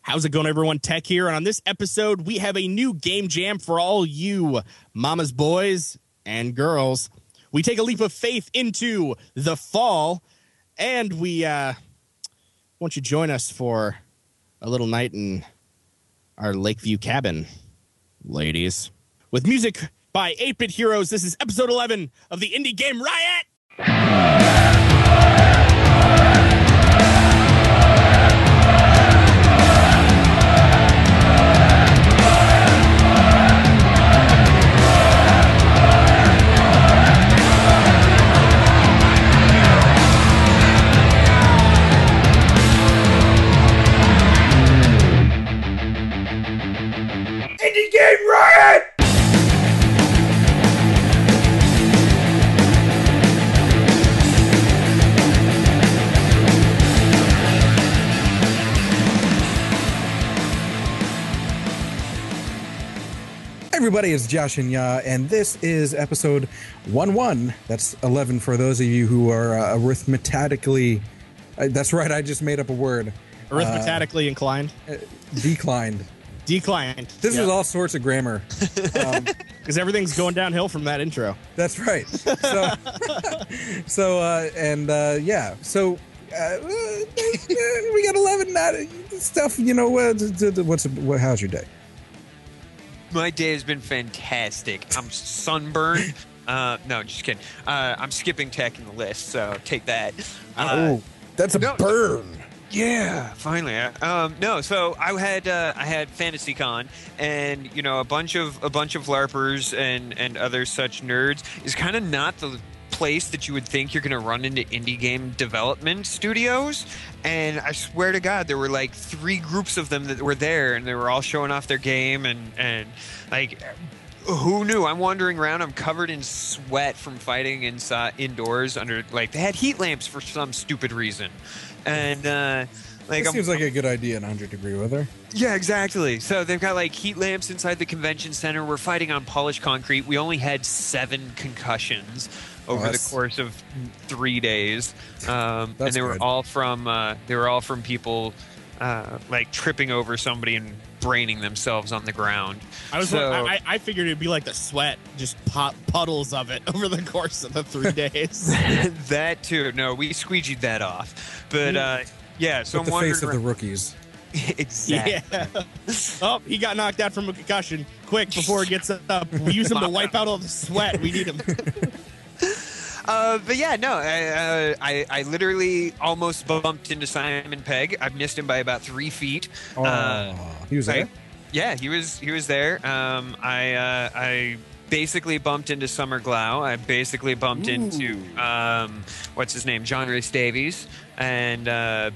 How's it going, everyone? Tech here, and on this episode, we have a new game jam for all you mamas, boys, and girls. We take a leap of faith into the fall, and we want you to join us for a little night in our Lakeview Cabin, ladies. With music by 8-Bit Heroes, this is episode 11 of the Indie Game Riot! Indie Game Riot! Everybody, it's JaShinYa, and this is episode 11. That's 11 for those of you who are arithmetically... that's right, I just made up a word. Arithmetically inclined? Declined. Declined. This is all sorts of grammar. Because everything's going downhill from that intro. That's right. So, we got 11 stuff. You know, how's your day? My day has been fantastic. I'm sunburned. No, just kidding. I'm skipping tech in the list, so take that. That's a burn. Yeah, finally. So I had FantasyCon, and you know, a bunch of LARPers and other such nerds is kind of not the place that you would think you're going to run into indie game development studios. And I swear to God, there were like 3 groups of them that were there, and they were all showing off their game, and like, who knew? I'm wandering around. I'm covered in sweat from fighting indoors under, like, they had heat lamps for some stupid reason. And it seems like a good idea in 100-degree weather. Yeah, exactly. So they've got like heat lamps inside the convention center. We're fighting on polished concrete. We only had 7 concussions over the course of 3 days, and they were all from people like tripping over somebody and braining themselves on the ground. I figured it'd be like the sweat, just puddles of it over the course of the 3 days. That too. No, we squeegeed that off. But yeah, so with the face of the rookies. Exactly. Yeah. Oh, he got knocked out from a concussion. Quick, before he gets up, we use him to wipe out all the sweat. We need him. But yeah, no, I literally almost bumped into Simon Pegg. I've missed him by about 3 feet. He was there? Yeah, he was there. I basically bumped into Summer Glau. I basically bumped into what's his name, John Rhys Davies, and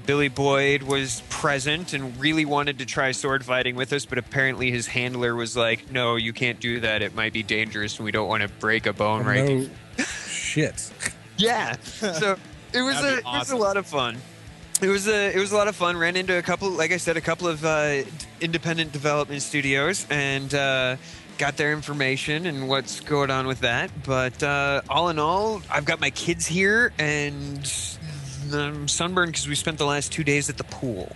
Billy Boyd was present and really wanted to try sword fighting with us, but apparently his handler was like, "No, you can't do that. It might be dangerous, and we don't want to break a bone right." Shit. Yeah. So it was it was a lot of fun. It was a lot of fun. Ran into a couple of independent development studios, and got their information and what's going on with that. But all in all, I've got my kids here, and I'm sunburned because we spent the last 2 days at the pool.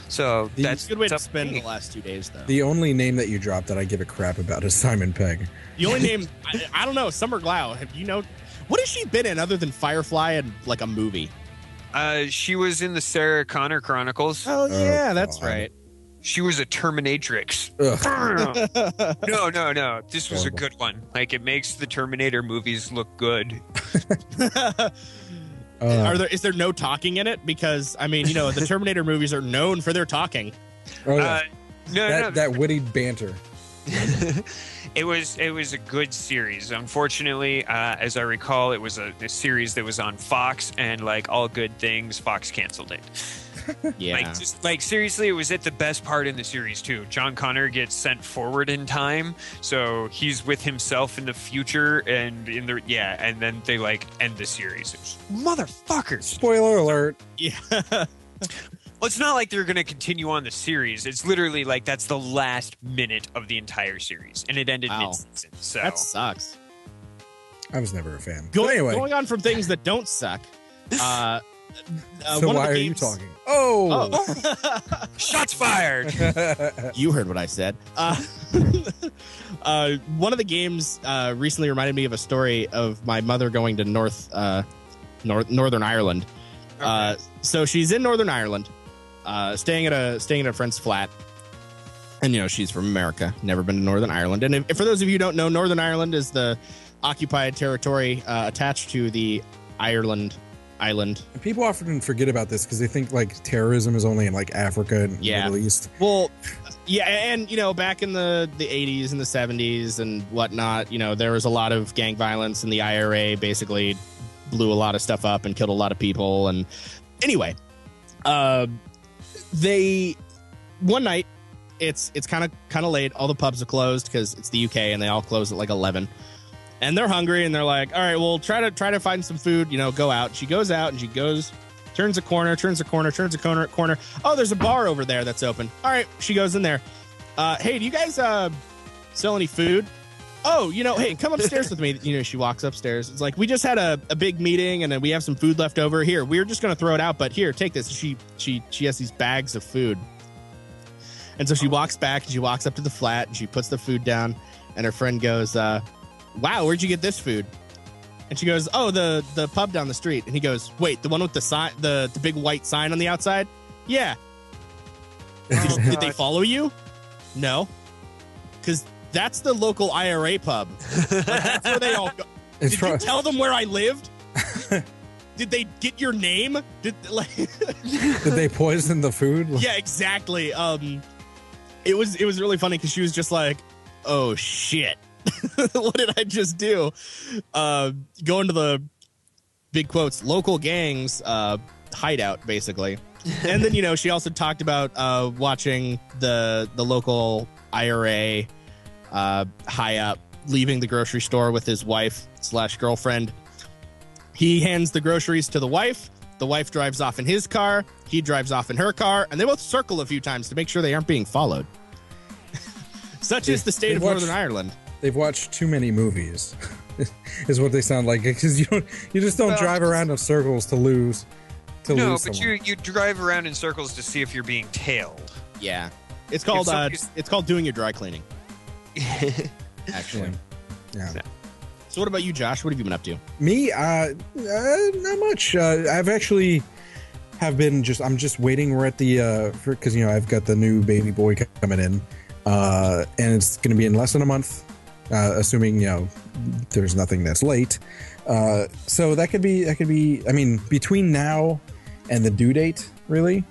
So that's a good way to spend the last 2 days, though. The only name that you dropped that I give a crap about is Simon Pegg. The only name, I don't know, Summer Glau. Have you know, what has she been in other than Firefly and like a movie? She was in the Sarah Connor Chronicles. Oh yeah, that's right. She was a Terminatrix. No. This was a good one. Like, it makes the Terminator movies look good. Is there no talking in it? Because, I mean, you know, the Terminator movies are known for their talking. That witty banter. It was a good series. Unfortunately, as I recall, it was a series that was on Fox, and like all good things, Fox canceled it. Yeah. Seriously, it was at the best part in the series too. John Connor gets sent forward in time, so he's with himself in the future, and and then they like end the series. Motherfuckers! Spoiler alert. Yeah. Well, it's not like they're going to continue on the series. It's literally like that's the last minute of the entire series, and it ended mid-season. So that sucks. I was never a fan. Anyway, going on from things that don't suck. So why are you talking? Oh, Shots fired. You heard what I said. One of the games recently reminded me of a story of my mother going to Northern Ireland. Okay. So she's in Northern Ireland, staying at a friend's flat. And, you know, she's from America, never been to Northern Ireland. And if for those of you who don't know, Northern Ireland is the occupied territory attached to the Ireland island. people often forget about this because they think like terrorism is only in like Africa and the Middle East. Well, yeah, and, you know, back in the 80s and the 70s and whatnot, you know, there was a lot of gang violence, and the IRA basically blew a lot of stuff up and killed a lot of people. And anyway, they one night, it's kind of late. All the pubs are closed because it's the UK and they all close at like 11. And they're hungry and they're like, all right, well, try to find some food, you know, go out. She goes out and she turns a corner. Oh, there's a bar over there that's open. All right, she goes in there. Hey, do you guys sell any food? Oh, you know, hey, come upstairs with me. You know, she walks upstairs. It's like, we just had a big meeting and then we have some food left over. Here, we're just going to throw it out, but here, take this. She has these bags of food. And so she walks back and she walks up to the flat and she puts the food down, and her friend goes, wow, where'd you get this food? And she goes, oh, the pub down the street. And he goes, wait, the one with the sign, the big white sign on the outside? Yeah. Did they follow you? No. Because that's the local IRA pub. Like, that's where they all go. Did you tell them where I lived? Did they get your name? Did they poison the food? Yeah, exactly. It was really funny because she was just like, oh shit. What did I just do? Going to the big quotes local gangs hideout, basically. And then, you know, she also talked about watching the local IRA high up leaving the grocery store with his wife / girlfriend. He hands the groceries to the wife. The wife drives off in his car. He drives off in her car, and they both circle a few times to make sure they aren't being followed. Such is the state of Northern Ireland. They've watched too many movies, is what they sound like. Because you just don't drive around in circles to lose. No, but someone. you drive around in circles to see if you're being tailed. Yeah, it's called doing your dry cleaning. Actually, yeah. So what about you, Josh? What have you been up to? Me, not much. I've actually I'm just waiting. We're at the because you know I've got the new baby boy coming in, and it's going to be in less than a month, assuming you know there's nothing that's late. So that could be. I mean, between now and the due date, really,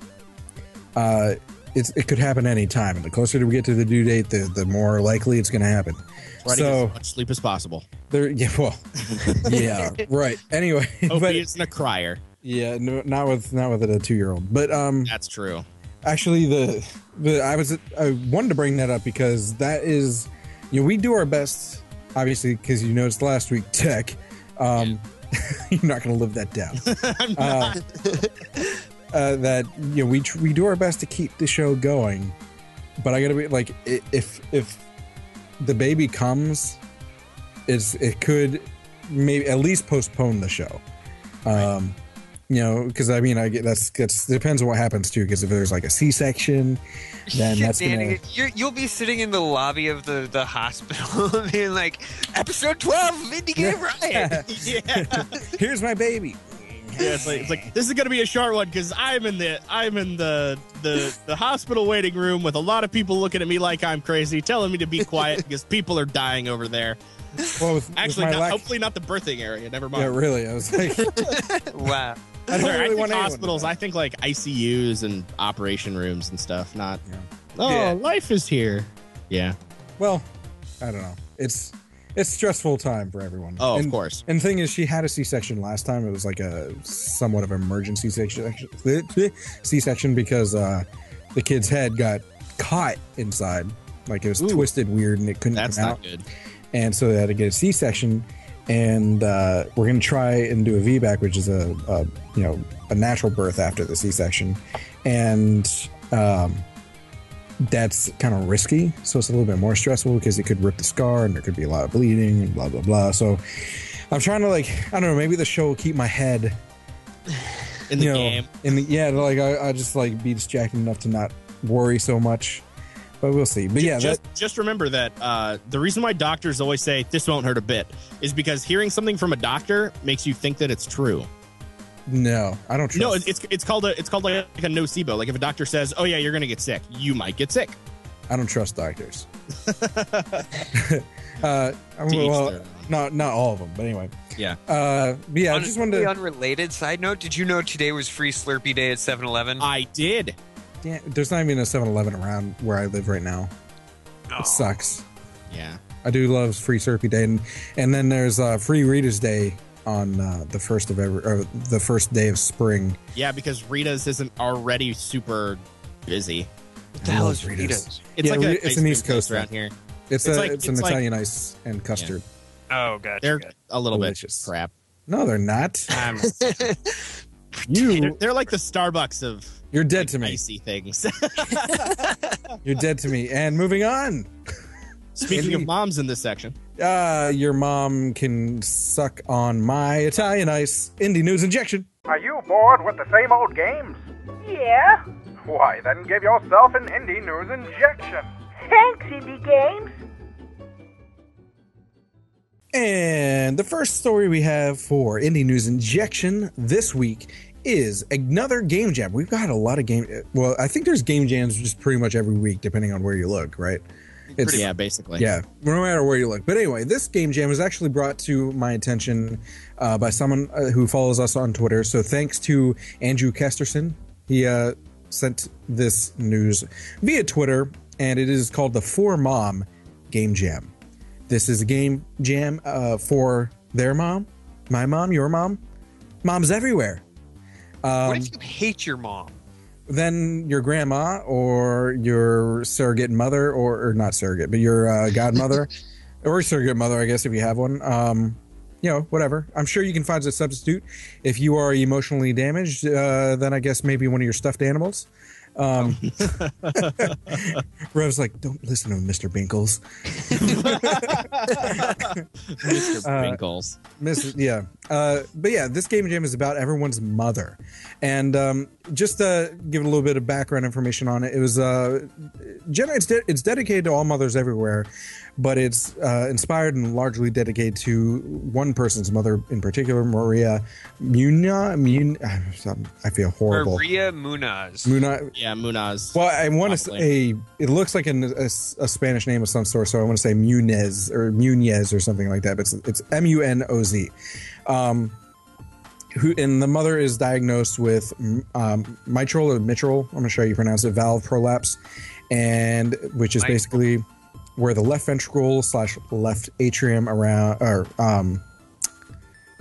it could happen any time. And the closer we get to the due date, the more likely it's going to happen. Try to get as much sleep as possible. Yeah, right. Anyway, hopefully it's a crier. Yeah, no, not with a 2-year-old. But that's true. Actually, I wanted to bring that up because that is, you know, we do our best, obviously, because you noticed last week, tech. You're not going to live that down. I'm not. That you know, we do our best to keep the show going, but I got to be like, if the baby comes, it could maybe at least postpone the show. Right. You know, because I mean, I get that's depends on what happens too. Because if there's like a C-section, then that's Danny, you'll be sitting in the lobby of the hospital being like, episode 12 of Indie Game Riot. Yeah. Here's my baby. Yeah, it's like this is gonna be a short one because I'm in the hospital waiting room with a lot of people looking at me like I'm crazy, telling me to be quiet because people are dying over there. Well, hopefully not the birthing area. Never mind. Yeah, really. I was like, wow. I think hospitals. I think like ICUs and operation rooms and stuff. Not. Yeah. Life is here. Yeah. Well, I don't know. It's stressful time for everyone. Oh, of course. And the thing is, she had a C-section last time. It was like a somewhat of an emergency C-section because the kid's head got caught inside. Like it was twisted weird and it couldn't come out. That's not good. And so they had to get a C-section. And we're going to try and do a VBAC, which is a natural birth after the C-section. And that's kind of risky, so it's a little bit more stressful because it could rip the scar and there could be a lot of bleeding and blah blah blah. So I'm trying to I don't know, maybe the show will keep my head in the game. Like I just like be distracted enough to not worry so much. But we'll see. But just remember that the reason why doctors always say this won't hurt a bit is because hearing something from a doctor makes you think that it's true. No, I don't trust. No, it's called like a nocebo. Like if a doctor says, "Oh yeah, you're gonna get sick," you might get sick. I don't trust doctors. Well, not all of them, but anyway. Yeah. But yeah, I just wanted to. Unrelated side note: did you know today was Free Slurpee Day at 7-Eleven? I did. Yeah, there's not even a 7-Eleven around where I live right now. Oh. It sucks. Yeah. I do love Free Slurpee Day, and then there's Free Rita's Day on the first day of spring. Yeah, because Rita's isn't already super busy. What the hell is Rita's? It's like it's an East Coast around here. It's an Italian ice and custard. Yeah. Oh, gotcha. They're a little delicious. bit crap. No, they're not. They're like the Starbucks of. You're dead to me. Icy things. You're dead to me. And moving on. Speaking of moms in this section. Your mom can suck on my Italian ice. Indie News Injection. Are you bored with the same old games? Yeah. Why, then give yourself an Indie News Injection. Thanks, Indie Games. And the first story we have for Indie News Injection this week is another game jam. We've got a lot of well, I think there's game jams just pretty much every week, depending on where you look, right? Basically. Yeah, no matter where you look. But anyway, this game jam was actually brought to my attention by someone who follows us on Twitter. So thanks to Andrew Kesterson. He sent this news via Twitter, and it is called the For Mom Game Jam. This is a game jam for their mom, my mom, your mom, moms everywhere. What if you hate your mom? Then your grandma or your surrogate mother, or not surrogate, but your godmother or surrogate mother, I guess, if you have one. Whatever. I'm sure you can find a substitute. If you are emotionally damaged, then I guess maybe one of your stuffed animals. Rev's like, don't listen to Mr. Binkles. Mr. Binkles. But yeah, this game jam is about everyone's mother. And just to give a little bit of background information on it, it was it's dedicated to all mothers everywhere, but it's inspired and largely dedicated to one person's mother in particular, Maria Munaz. I feel horrible. Maria Munaz. Yeah, Munaz. Well, I want to say it looks like a Spanish name of some sort, so I want to say Munez or something like that. But it's Munoz. And the mother is diagnosed with mitral. I'm going to show you how you pronounce it. Valve prolapse, and which is basically where the left ventricle / left atrium around,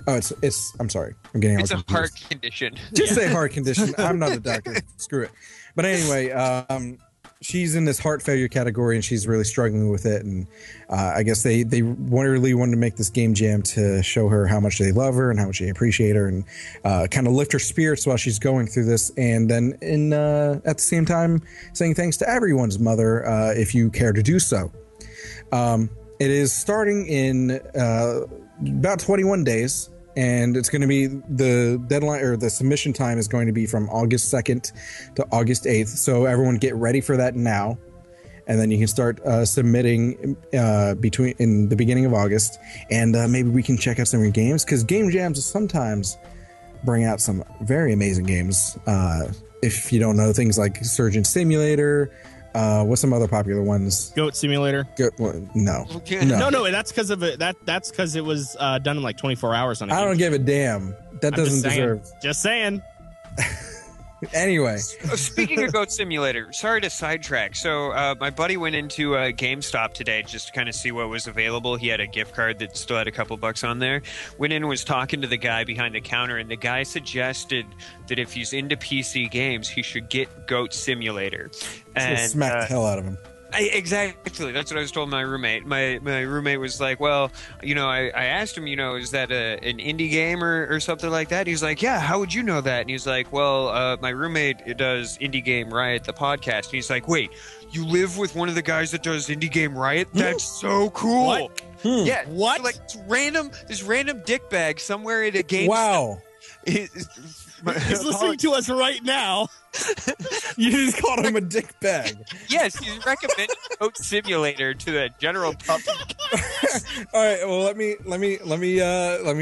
it's. I'm sorry. I'm getting. It's a heart condition. Just say heart condition. I'm not a doctor. Screw it. But anyway, she's in this heart failure category, and she's really struggling with it. And I guess they really wanted to make this game jam to show her how much they love her and how much they appreciate her, and kind of lift her spirits while she's going through this. And then, at the same time, saying thanks to everyone's mother if you care to do so. It is starting in about 21 days. And it's going to be the deadline, or the submission time is going to be from August 2nd to August 8th. So everyone get ready for that now. And then you can start submitting in the beginning of August. And maybe we can check out some of your games, because game jams sometimes bring out some very amazing games. If you don't know, things like Surgeon Simulator. What's some other popular ones? Goat Simulator. No. No. That's because of it. That's because it was done in like 24 hours on. I don't give a damn. That doesn't deserve. Just saying. Anyway, speaking of Goat Simulator, sorry to sidetrack. So my buddy went into GameStop today just to kind of see what was available. He had a gift card that still had a couple bucks on there. Went in and was talking to the guy behind the counter, and the guy suggested that if he's into PC games, he should get Goat Simulator. And smack the hell out of him. Exactly. That's what I was told my roommate. My roommate was like, well, I asked him, is that an indie game or something like that? He's like, yeah, how would you know that? And he's like, well, my roommate does Indie Game Riot, the podcast. And he's like, wait, you live with one of the guys that does Indie Game Riot? That's so cool. What? Yeah. What? So, like this random dickbag somewhere at a game. Wow. He's listening to us right now. You just called him a dick bag. Yes, he's recommending Goat Simulator to the general public. All right, well let me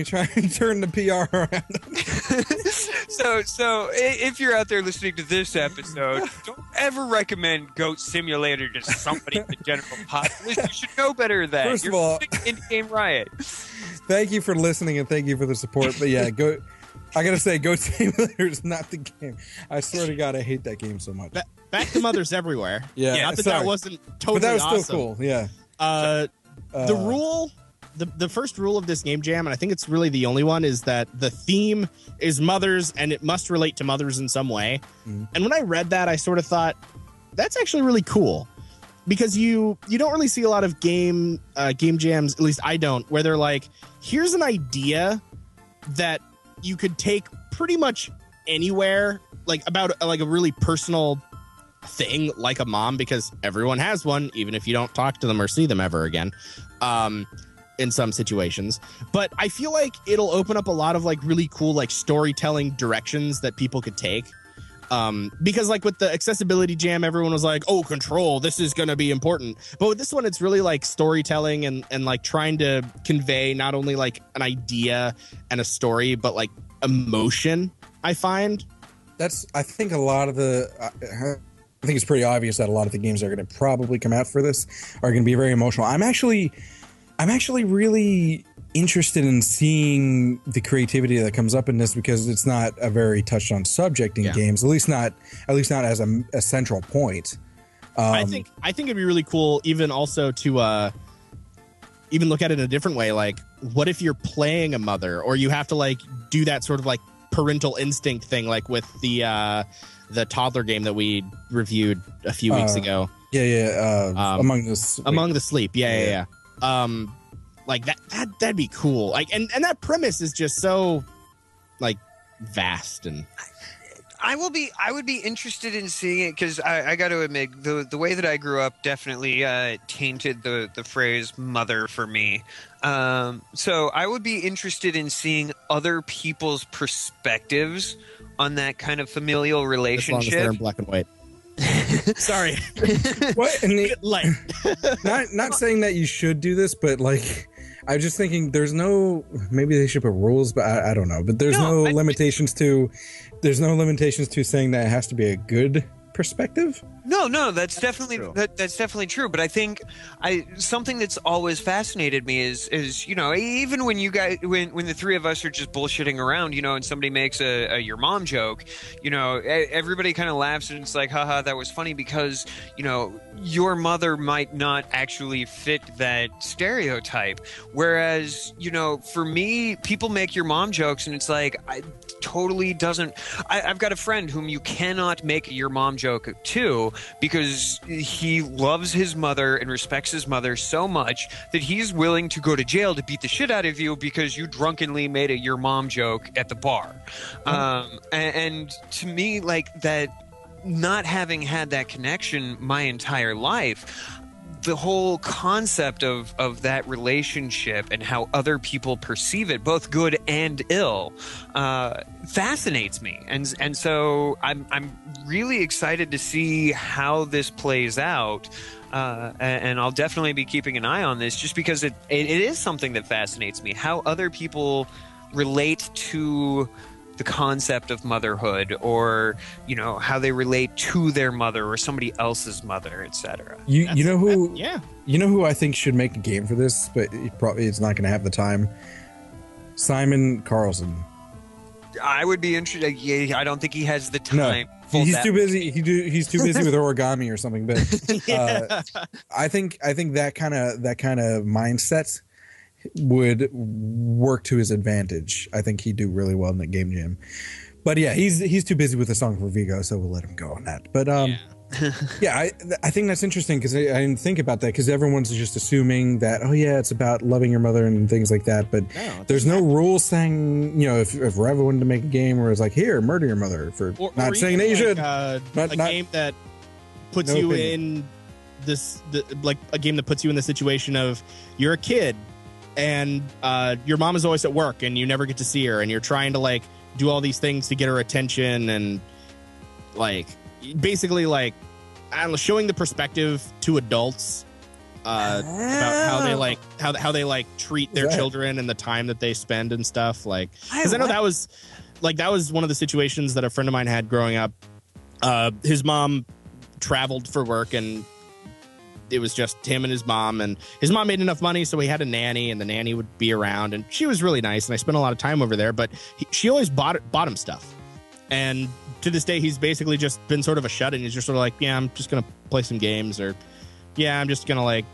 try and turn the PR around. So if you're out there listening to this episode, don't ever recommend Goat Simulator to somebody in the general populace. You should know better than that. First of You're all, Indie Game Riot. Thank you for listening and thank you for the support. But yeah, I gotta say, Goat Simulator is not the game. I swear to God, I hate that game so much. Back to Mothers Everywhere. Yeah, not that sorry. that wasn't totally But that was awesome. still cool. Yeah. The rule, the first rule of this game jam, and I think it's really the only one, is that the theme is mothers and it must relate to mothers in some way. And when I read that, I sort of thought that's actually really cool, because you don't really see a lot of game jams, at least I don't, where they're like, here's an idea that you could take pretty much anywhere, like about like a really personal thing, like a mom, because everyone has one, even if you don't talk to them or see them ever again, in some situations. But I feel like it'll open up a lot of like really cool like storytelling directions that people could take. Because like with the accessibility jam, everyone was like, oh, control, this is going to be important. But with this one, it's really like storytelling and like trying to convey not only like an idea and a story, but like emotion, I find. I think a lot of I think it's pretty obvious that a lot of the games that are going to probably come out for this are going to be very emotional. I'm actually really interested in seeing the creativity that comes up in this, because it's not a very touched on subject in games, at least not as a central point. I think it'd be really cool, even also to even look at it in a different way. Like, what if you're playing a mother, or you have to like do that sort of like parental instinct thing, like with the toddler game that we reviewed a few weeks ago. Among the Sleep. Yeah. Like that'd be cool. Like, and that premise is just so like vast, and I would be interested in seeing it, because I got to admit, the way that I grew up definitely tainted the phrase mother for me. So I would be interested in seeing other people's perspectives on that kind of familial relationship. As long as they're in black and white. Sorry. What? Not saying that you should do this, but like, I'm just thinking maybe they should put rules, but I don't know. But there's no limitations to saying that it has to be a good perspective. No, that's definitely true. But I think something that's always fascinated me is even when you guys when the three of us are just bullshitting around, and somebody makes a your mom joke, everybody kind of laughs and it's like, haha, that was funny, because your mother might not actually fit that stereotype. Whereas for me, people make your mom jokes and it's like, I've got a friend whom you cannot make your mom joke to, because he loves his mother and respects his mother so much that he's willing to go to jail to beat the shit out of you because you drunkenly made a your mom joke at the bar. And to me, like, that, not having had that connection my entire life, the whole concept of that relationship and how other people perceive it, both good and ill, fascinates me, and so I'm really excited to see how this plays out, and I'll definitely be keeping an eye on this, just because it is something that fascinates me, how other people relate to the concept of motherhood, or how they relate to their mother or somebody else's mother, etc. You know who I think should make a game for this, but it's not going to have the time? Simon Carlson. I would be interested. Yeah, I don't think he has the time. No, he's too busy. He's too busy with origami or something. But I think that kind of mindset would work to his advantage. I think he'd do really well in the game jam. But yeah, he's too busy with the song for Vigo, so we'll let him go on that. But yeah, I think that's interesting, because I didn't think about that, because everyone's just assuming that, oh yeah, it's about loving your mother and things like that. But there's no rules saying, if Rev wanted to make a game where it's like, here, murder your mother, not saying that you should. Game that puts you in this, like a game that puts you in the situation of, you're a kid and your mom is always at work and you never get to see her, and you're trying to like do all these things to get her attention, and like basically like I don't know, showing the perspective to adults about how they like how they like treat their children and the time that they spend and stuff. Like, because I know that was one of the situations that a friend of mine had growing up. His mom traveled for work, and it was just him and his mom, and his mom made enough money, so he had a nanny, and the nanny would be around, and she was really nice, and I spent a lot of time over there, but she always bought him stuff. And to this day, he's basically just been sort of a shut-in. He's just sort of like, yeah, I'm just going to play some games, or yeah, I'm just going to like,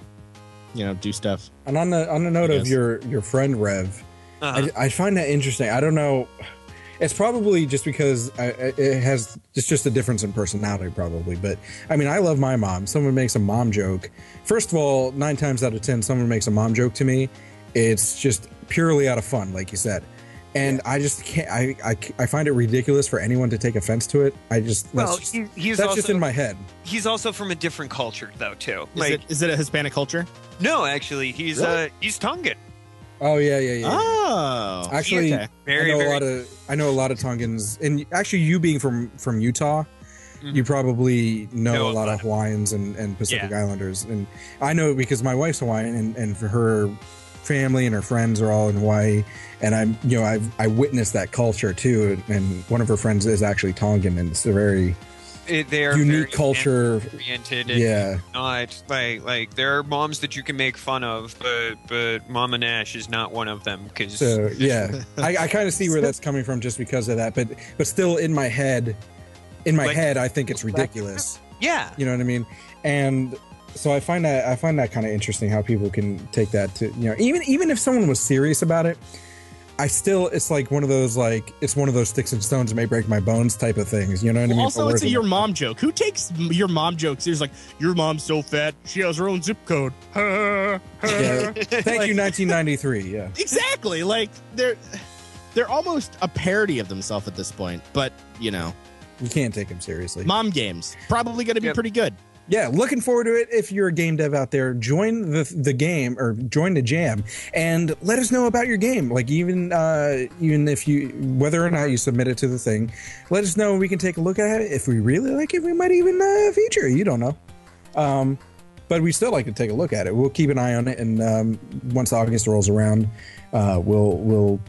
you know, do stuff. And on the note of your friend Rev, I find that interesting. I don't know. It's probably just because it's just a difference in personality, probably. But I mean, I love my mom. Someone makes a mom joke. First of all, 9 times out of 10, someone makes a mom joke to me, it's just purely out of fun, like you said. And I just can't. I find it ridiculous for anyone to take offense to it. That's just in my head. He's also from a different culture, though, too. Is it a Hispanic culture? No, actually, he's Tongan. Oh yeah. Oh, actually, okay. I know a lot of Tongans, and actually, you being from Utah, you probably know a lot of Hawaiians and Pacific Islanders, and I know because my wife's Hawaiian, and for her family and her friends are all in Hawaii, and I witnessed that culture too, and one of her friends is actually Tongan, and it's a very unique culture oriented. Not like there are moms that you can make fun of, but Mama Nash is not one of them. I kind of see where that's coming from just because of that, but still in my head I think it's ridiculous. Yeah, you know what I mean. And so I find that kind of interesting how people can take that to, you know, even if someone was serious about it, it's like one of those sticks and stones that may break my bones type of things. You know what I mean? Also, it's your mom joke. Who takes your mom jokes? It's like, your mom's so fat, she has her own zip code. Yeah. Thank you, 1993. Yeah. Exactly. Like they're almost a parody of themselves at this point. But you know, you can't take them seriously. Mom games probably going to be pretty good. Yeah, looking forward to it. If you're a game dev out there, join the game or join the jam and let us know about your game. Like even if whether or not you submit it to the thing, let us know. We can take a look at it. If we really like it, we might even feature it. You don't know. But we still like to take a look at it. We'll keep an eye on it, and once August rolls around, we'll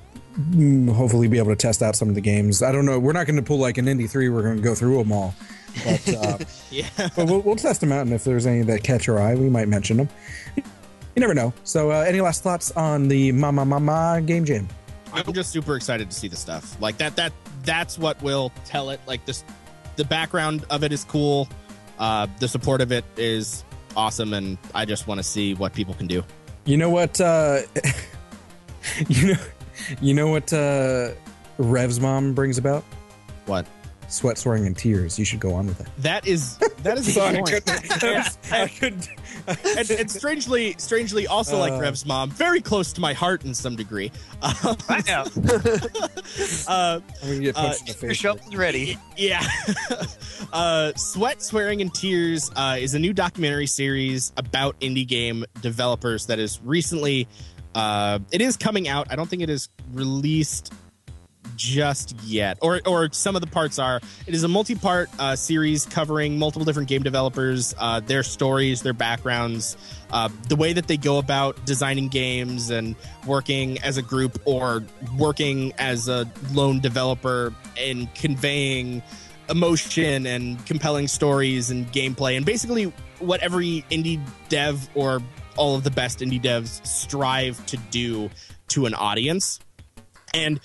hopefully be able to test out some of the games. I don't know. We're not going to pull like an Indie 3. We're going to go through them all. But, but we'll test them out, and if there's any that catch our eye, we might mention them. You never know. So any last thoughts on the Mama Game Jam? I'm just super excited to see the stuff. Like that's what will tell it. Like this, the background of it is cool. The support of it is awesome, and I just want to see what people can do. You know what? You know what Rev's mom brings about? What? Sweat, swearing, and tears. You should go on with that. That is a good point. And strangely, also like Rev's mom, very close to my heart in some degree. I know. I'm gonna get punched in the face. Your shovel's ready. Yeah. Sweat, Swearing, and Tears is a new documentary series about indie game developers that is recently. It is coming out. I don't think it is released just yet, or some of the parts are. It is a multi-part series covering multiple different game developers, their stories, their backgrounds, the way that they go about designing games and working as a group or working as a lone developer and conveying emotion and compelling stories and gameplay, and basically what every indie dev or all of the best indie devs strive to do to an audience. And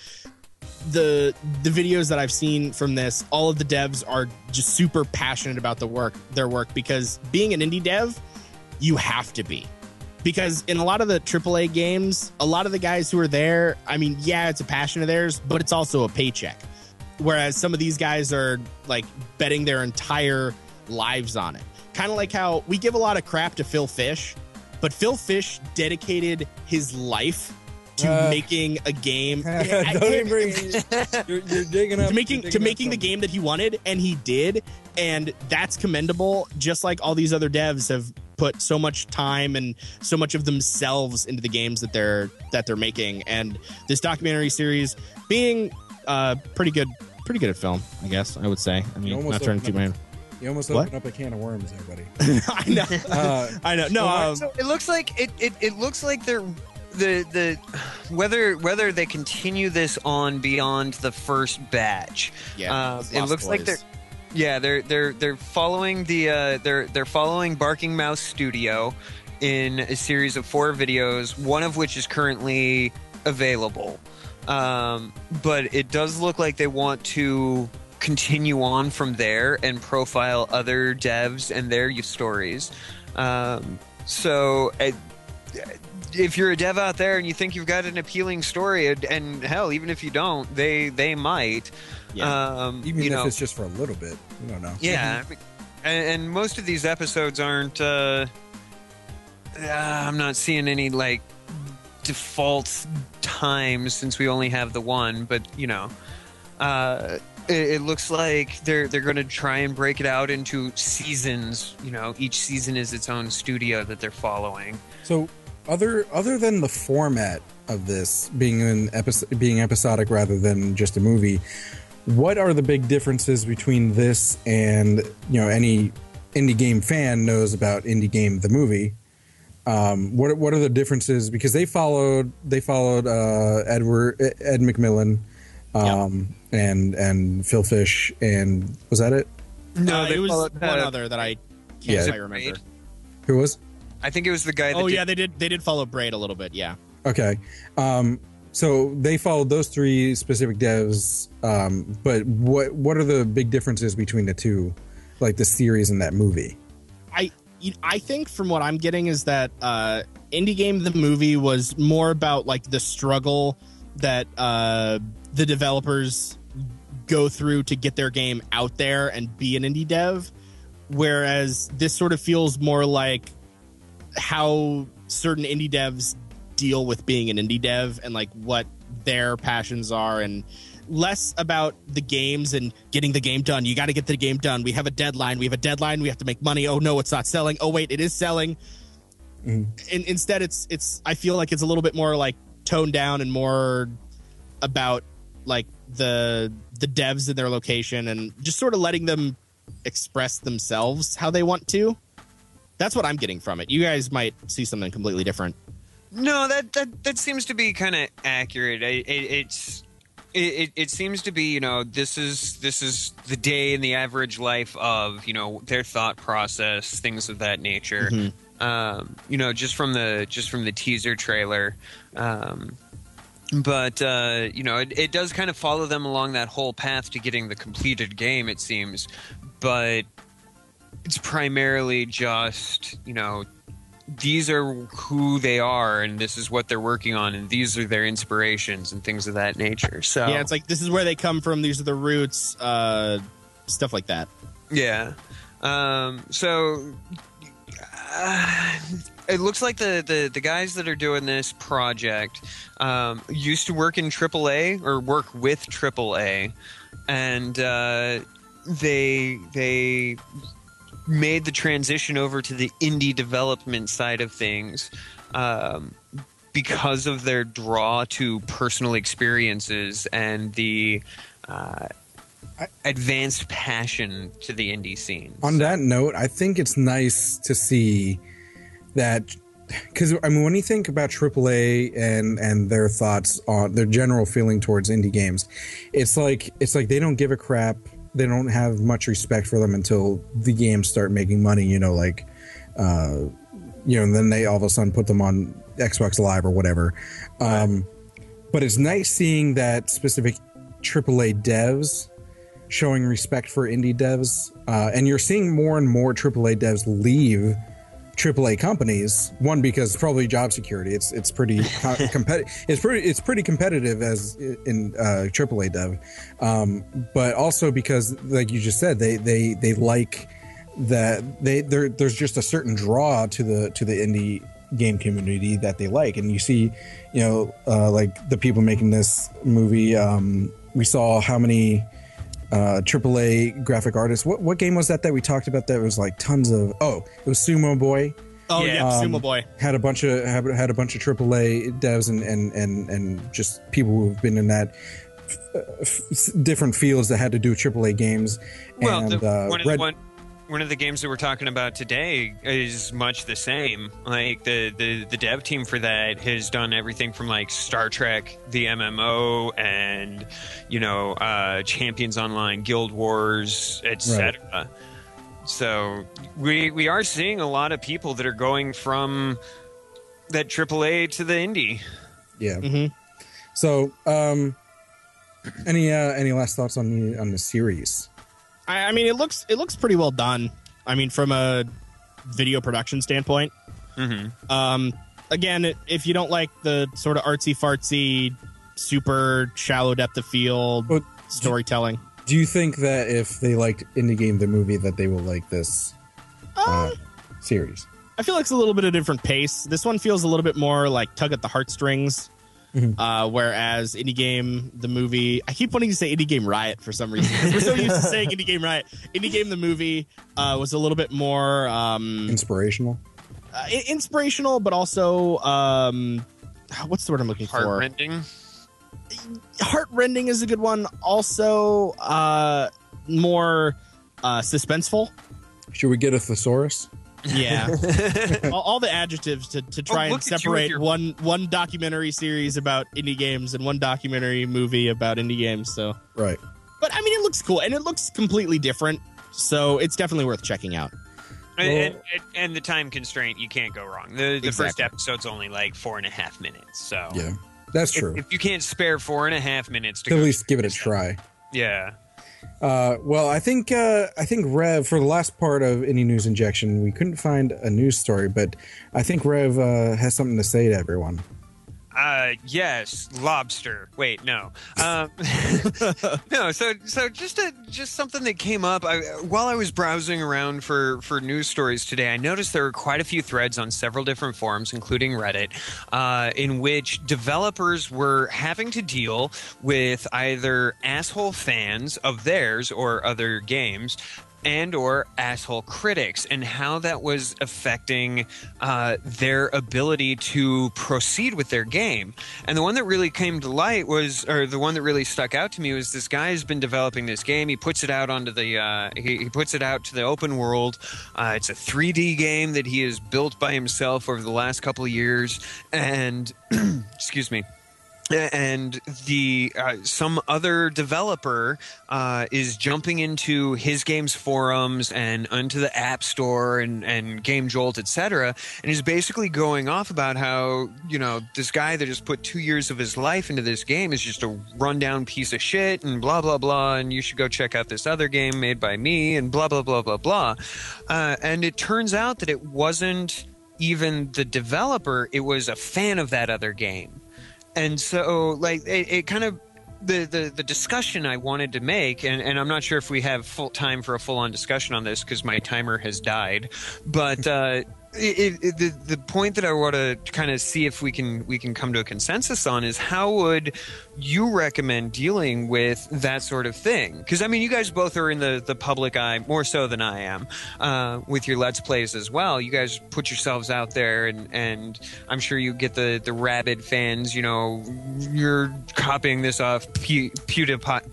the videos that I've seen from this, all of the devs are just super passionate about their work, because being an indie dev, you have to be. Because in a lot of the AAA games, a lot of the guys who are there, I mean, yeah, it's a passion of theirs, but it's also a paycheck. Whereas some of these guys are like betting their entire lives on it. Kind of like how we give a lot of crap to Phil Fish, but Phil Fish dedicated his life to making a game. Don't even bring you're digging up. To making the game that he wanted, and he did, and that's commendable. Just like all these other devs have put so much time and so much of themselves into the games that they're making. And this documentary series, being pretty good at film, I guess I would say. I mean, not trying to keep my. You almost What? opened up a can of worms there, buddy. I know. I know. No, So it looks like it looks like they're the whether they continue this on beyond the first batch. Yeah, it looks like they're following they're following Barking Mouse Studio in a series of 4 videos, one of which is currently available. But it does look like they want to continue on from there and profile other devs and their stories. So if you're a dev out there and you think you've got an appealing story, and hell, even if you don't, they might. Yeah. Even if it's just for a little bit, you don't know. Yeah, and most of these episodes aren't. I'm not seeing any like default times since we only have the one, but it looks like they're going to try and break it out into seasons. Each season is its own studio that they're following. So, other than the format of this being being episodic rather than just a movie, what are the big differences between this and any indie game fan knows about Indie Game the movie? What are the differences? Because they followed Ed McMillan. And Phil Fish, and was that it? No, it was one other that I can't quite remember. Who was? I think it was the guy. They did follow Braid a little bit. Yeah. Okay. So they followed those 3 specific devs. But what are the big differences between the two, like the series and that movie? I think from what I'm getting is that Indie Game the movie was more about like the struggle that the developers go through to get their game out there and be an indie dev, whereas this sort of feels more like how certain indie devs deal with being an indie dev and like what their passions are, and less about the games and getting the game done. You got to get the game done. We have a deadline. We have to make money. Oh no, it's not selling. Oh wait, it is selling. And instead it's I feel like it's a little bit more like toned down and more about like the devs in their location and just sort of letting them express themselves how they want to. That's what I'm getting from it. You guys might see something completely different. No, that seems to be kind of accurate. It seems to be, this is the day in the average life of, their thought process, things of that nature. Mm-hmm. Just from the teaser trailer. But it does kind of follow them along that whole path to getting the completed game, it seems. But it's primarily just, these are who they are, and this is what they're working on, and these are their inspirations and things of that nature. So yeah, it's like this is where they come from. These are the roots, stuff like that. Yeah. It looks like the guys that are doing this project used to work in AAA or work with AAA, and they made the transition over to the indie development side of things because of their draw to personal experiences and the advanced passion to the indie scene. On that note, I think it's nice to see that, because when you think about AAA and their thoughts on their general feeling towards indie games, it's like they don't give a crap. They don't have much respect for them until the games start making money. And then they all of a sudden put them on Xbox Live or whatever. But it's nice seeing that specific AAA devs showing respect for indie devs, and you're seeing more and more AAA devs leave AAA companies. One, because probably job security. It's pretty competitive. It's pretty competitive as in AAA dev, but also because, like you just said, they like that there's just a certain draw to the indie game community that they like, and you see, like the people making this movie. We saw how many AAA graphic artists. What game was that we talked about? That was like tons of. Oh, it was Sumo Boy. Oh yeah, Sumo Boy had a bunch of AAA devs and just people who've been in that different fields that had to do AAA games. Well, And one of the games that we're talking about today is much the same. Like the dev team for that has done everything from like Star Trek, the MMO, and Champions Online, Guild Wars, etc. Right. So we are seeing a lot of people that are going from that AAA to the indie. Yeah. Mm-hmm. So, any last thoughts on the series? I mean, it looks pretty well done. I mean, from a video production standpoint. Mm-hmm. Again, if you don't like the sort of artsy fartsy, super shallow depth of field storytelling, do you think that if they liked Indie Game the movie, that they will like this series? I feel like it's a little bit of a different pace. This one feels a little bit more like tug at the heartstrings. Mm-hmm. Whereas Indie Game, the movie, I keep wanting to say Indie Game Riot for some reason, because we're so used to saying Indie Game Riot. Indie Game, the movie, was a little bit more inspirational. Inspirational, but also what's the word I'm looking for? Heartrending. Heartrending is a good one. Also, more suspenseful. Should we get a thesaurus? Yeah, all the adjectives to try and separate one documentary series about indie games and one documentary movie about indie games. So right, but I mean, it looks cool and it looks completely different. So it's definitely worth checking out. And the time constraint, you can't go wrong. The first episode's only like 4.5 minutes. So yeah, that's true. If you can't spare 4.5 minutes to at least give it a try. Yeah. Well, I think Rev, for the last part of Indie News Injection, we couldn't find a news story, but I think Rev has something to say to everyone. Yes, lobster. Wait, no. No, so just something that came up while I was browsing around for news stories today. I noticed there were quite a few threads on several different forums, including Reddit, in which developers were having to deal with either asshole fans of theirs or other games and or asshole critics, and how that was affecting their ability to proceed with their game. And the one that really came to light was, or the one that really stuck out to me, was this guy has been developing this game. He puts it out onto the he puts it out to the open world. It's a 3D game that he has built by himself over the last couple of years, and excuse me. And the some other developer is jumping into his game's forums and onto the App Store and Game Jolt, etc., and is basically going off about how, this guy that just put 2 years of his life into this game is just a rundown piece of shit and blah, blah, blah, and you should go check out this other game made by me and blah, blah, blah, blah, blah. And it turns out that it wasn't even the developer, it was a fan of that other game. And so, like, it kind of the discussion I wanted to make, and I'm not sure if we have full time for a full-on discussion on this because my timer has died, but the point that I want to kind of see if we can come to a consensus on is, how would you recommend dealing with that sort of thing? Because I mean, you guys both are in the public eye more so than I am with your Let's Plays as well. You guys put yourselves out there, and I'm sure you get the rabid fans. You're copying this off PewDiePie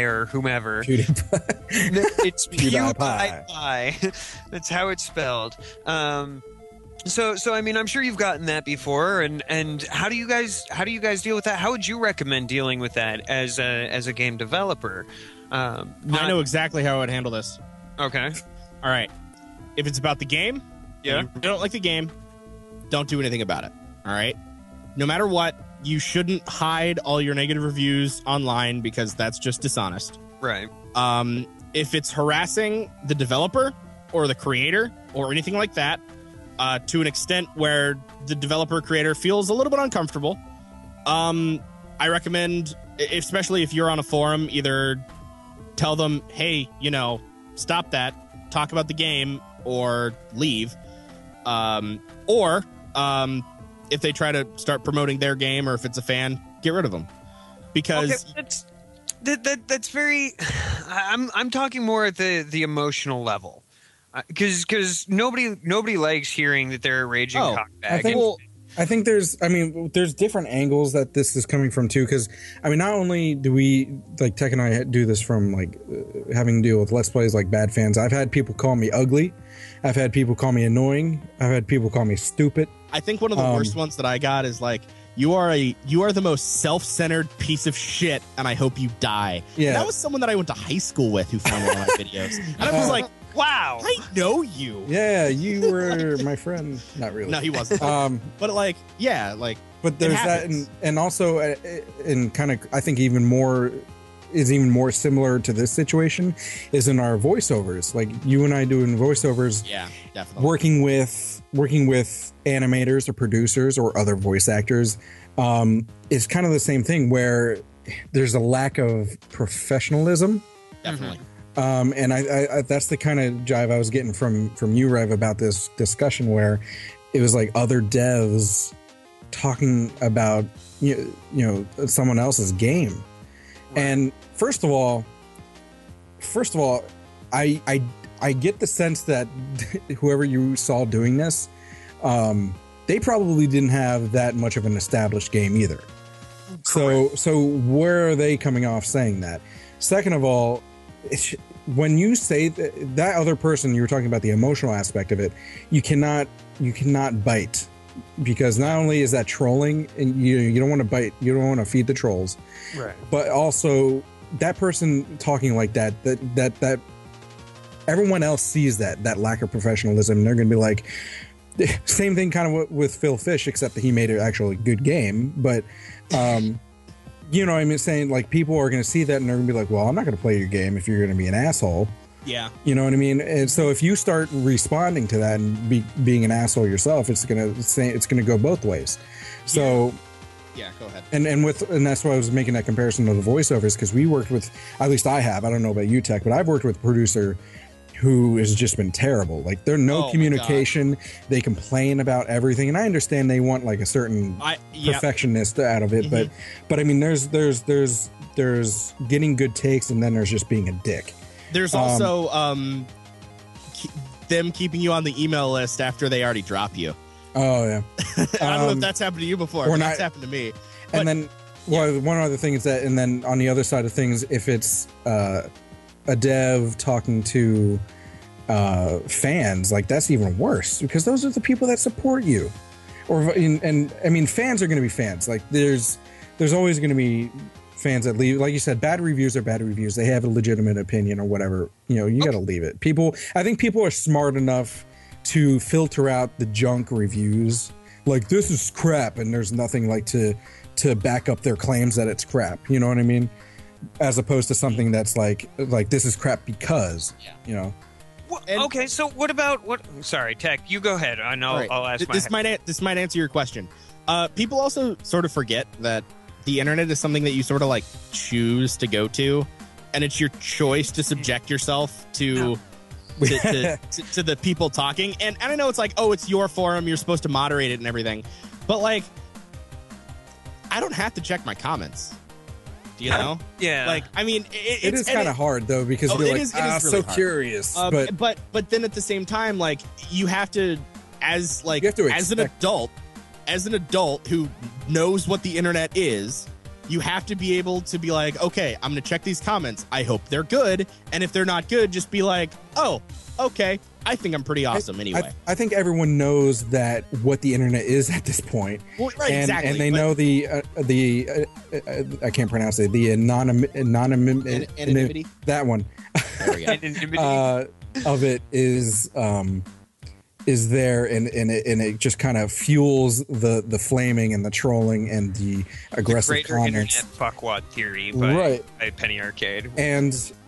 or whomever. It's PewDiePie. That's how it's spelled. So I mean, I'm sure you've gotten that before, and how do you guys deal with that? How would you recommend dealing with that as a game developer? I know exactly how I would handle this. Okay. All right. If it's about the game, yeah, you don't like the game, don't do anything about it. All right. No matter what, you shouldn't hide all your negative reviews online because that's just dishonest. Right. If it's harassing the developer or the creator or anything like that, to an extent where the developer creator feels a little bit uncomfortable, I recommend, especially if you're on a forum, either tell them, hey, stop that, talk about the game, or leave. Or if they try to start promoting their game, or if it's a fan, get rid of them. Because that's very. I'm talking more at the emotional level. Because nobody likes hearing that they're a raging cockbag. I think there's different angles that this is coming from too, because not only do we, like Tech and I do this from having to deal with Let's Plays like bad fans. I've had people call me ugly. I've had people call me annoying. I've had people call me stupid. I think one of the worst ones that I got is like, you are the most self-centered piece of shit, and I hope you die. Yeah. And that was someone that I went to high school with who found one of my videos. And I was like, wow, I know you. Yeah, you were my friend. Not really. No, he wasn't. But but there's that, and also, and kind of, I think even more similar to this situation is in our voiceovers. Like you and I doing voiceovers. Yeah, definitely. Working with animators or producers or other voice actors is kind of the same thing, where there's a lack of professionalism. Definitely. And I that's the kind of jive I was getting from you, Rev, about this discussion, where it was like other devs talking about someone else's game. Right. And first of all, I get the sense that whoever you saw doing this, they probably didn't have that much of an established game either. So where are they coming off saying that? Second of all, when you say that other person, you were talking about the emotional aspect of it, you cannot bite, because not only is that trolling, and you don't want to bite, you don't want to feed the trolls, right? But also that person talking like that everyone else sees that lack of professionalism, and they're going to be like, same thing kind of with Phil Fish, except that he made an actually good game, but you know what I mean, saying like people are going to see that and they're going to be like, well, I'm not going to play your game if you're going to be an asshole. Yeah. You know what I mean? And so if you start responding to that and being an asshole yourself, it's going to go both ways. So yeah, go ahead. And that's why I was making that comparison to the voiceovers, because we worked with, at least I have, I don't know about you, Tech, but I've worked with a producer who has just been terrible. Like there's no communication. They complain about everything, and I understand they want like a certain perfectionist out of it, Mm-hmm. but I mean, there's getting good takes, and then there's just being a dick. There's also them keeping you on the email list after they already drop you. Oh yeah. I don't know if that's happened to you before, but that's happened to me. And then one other thing is that, and then on the other side of things, if it's a dev talking to fans, like that's even worse, because those are the people that support you. And I mean, fans are going to be fans. Like there's always going to be fans that leave, like you said, bad reviews are bad reviews. They have a legitimate opinion or whatever. You got to leave it. I think people are smart enough to filter out the junk reviews. Like, this is crap, and there's nothing like to back up their claims that it's crap. You know what I mean? As opposed to something that's like this is crap because, Well, okay, so what about Sorry, Tech, you go ahead. I know. Right. I'll ask. This might answer your question. People also sort of forget that the internet is something that you sort of like choose to go to, and it's your choice to subject yourself to the people talking. And I know it's like, oh, it's your forum, you're supposed to moderate it and everything, but like, I don't have to check my comments. Do you know? Yeah. Like, I mean, it is kind of hard though, because you're like, really so hard. Curious. But then at the same time, like, you have to, as an adult who knows what the internet is, you have to be able to be like, okay, I'm going to check these comments. I hope they're good. And if they're not good, just be like, oh, okay, I think I'm pretty awesome anyway. I think everyone knows that what the internet is at this point. Well, right, exactly. And they know the I can't pronounce it, the anonymity. That one. There we go. Of it is there, and it just kind of fuels the flaming and the trolling and the aggressive the comments. Internet fuckwad theory by Penny Arcade.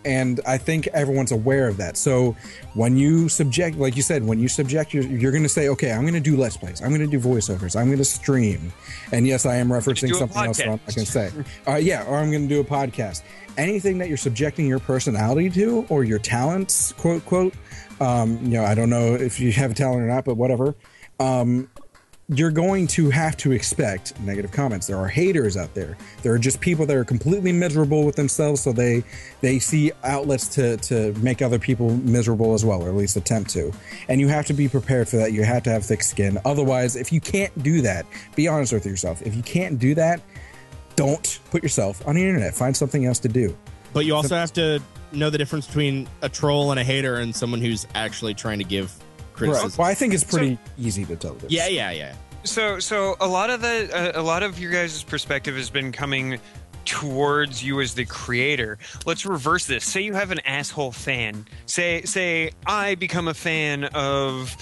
And I think everyone's aware of that. So when you subject, like you said, you're going to say, okay, I'm going to do Let's Plays, I'm going to do voiceovers, I'm going to stream. And yes, I am referencing something else that I'm not going to say. Or I'm going to do a podcast. Anything that you're subjecting your personality to, or your talents, quote, I don't know if you have a talent or not, but whatever. you're going to have to expect negative comments. There are haters out there. There are just people that are completely miserable with themselves, so they see outlets to make other people miserable as well, or at least attempt to. And you have to be prepared for that. You have to have thick skin. Otherwise, if you can't do that, be honest with yourself. If you can't do that, don't put yourself on the internet. Find something else to do. But you also have to know the difference between a troll and a hater and someone who's actually trying to give criticism. Right. Well, I think it's pretty easy to tell this. Yeah. So a lot of your guys' perspective has been coming towards you as the creator. Let's reverse this. Say you have an asshole fan. Say I become a fan of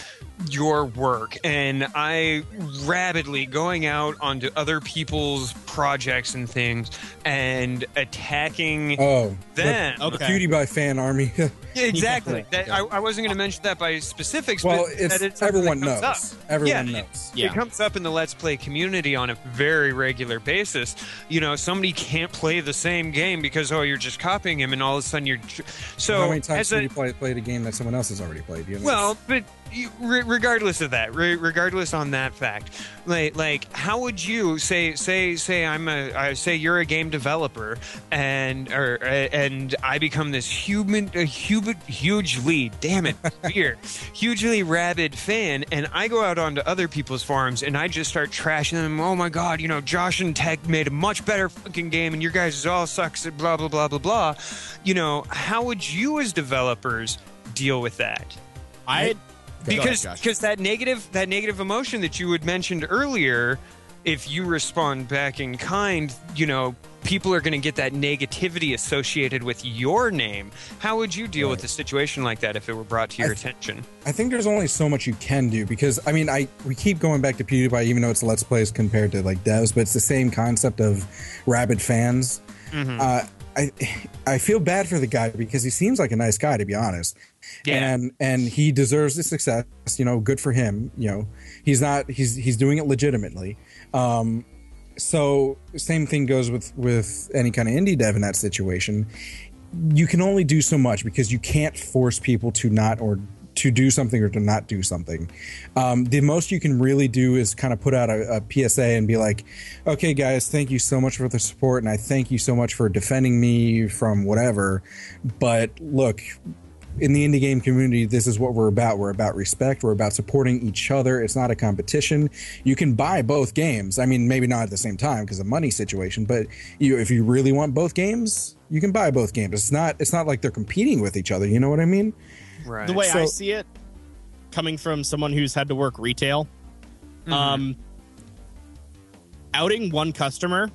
your work and I rapidly going out onto other people's projects and things and attacking them. The PewDiePie fan army. Yeah, exactly. I wasn't going to mention that by specifics, well, but it's everyone knows. Everyone knows. It comes up in the Let's Play community on a very regular basis. You know, somebody can't play the same game because, you're just copying him, and all of a sudden you're... So how many times have you played a game that someone else has already played? Well, but regardless of that, regardless on that fact, like how would you say you're a game developer and I become this hugely rabid fan, and I go out onto other people's forums and I just start trashing them. Oh my god, Josh and Tech made a much better fucking game and your guys all sucks at blah blah blah blah blah. How would you as developers deal with that? Because that negative emotion that you had mentioned earlier, if you respond back in kind, people are going to get that negativity associated with your name. How would you deal with a situation like that if it were brought to your attention? I think there's only so much you can do because, we keep going back to PewDiePie, even though it's Let's Plays compared to like devs, but it's the same concept of rabid fans. Mm-hmm. I feel bad for the guy because he seems like a nice guy, to be honest. Yeah. And he deserves the success, good for him. He's doing it legitimately. So same thing goes with any kind of indie dev in that situation. You can only do so much because you can't force people to to do something or to not do something. The most you can really do is kind of put out a PSA and be like, okay, guys, thank you so much for the support. And I thank you so much for defending me from whatever. But look, in the indie game community, this is what we're about. We're about respect. We're about supporting each other. It's not a competition. You can buy both games. Maybe not at the same time because of money situation, but if you really want both games, you can buy both games. It's not like they're competing with each other. You know what I mean? Right. The way I see it, coming from someone who's had to work retail, outing one customer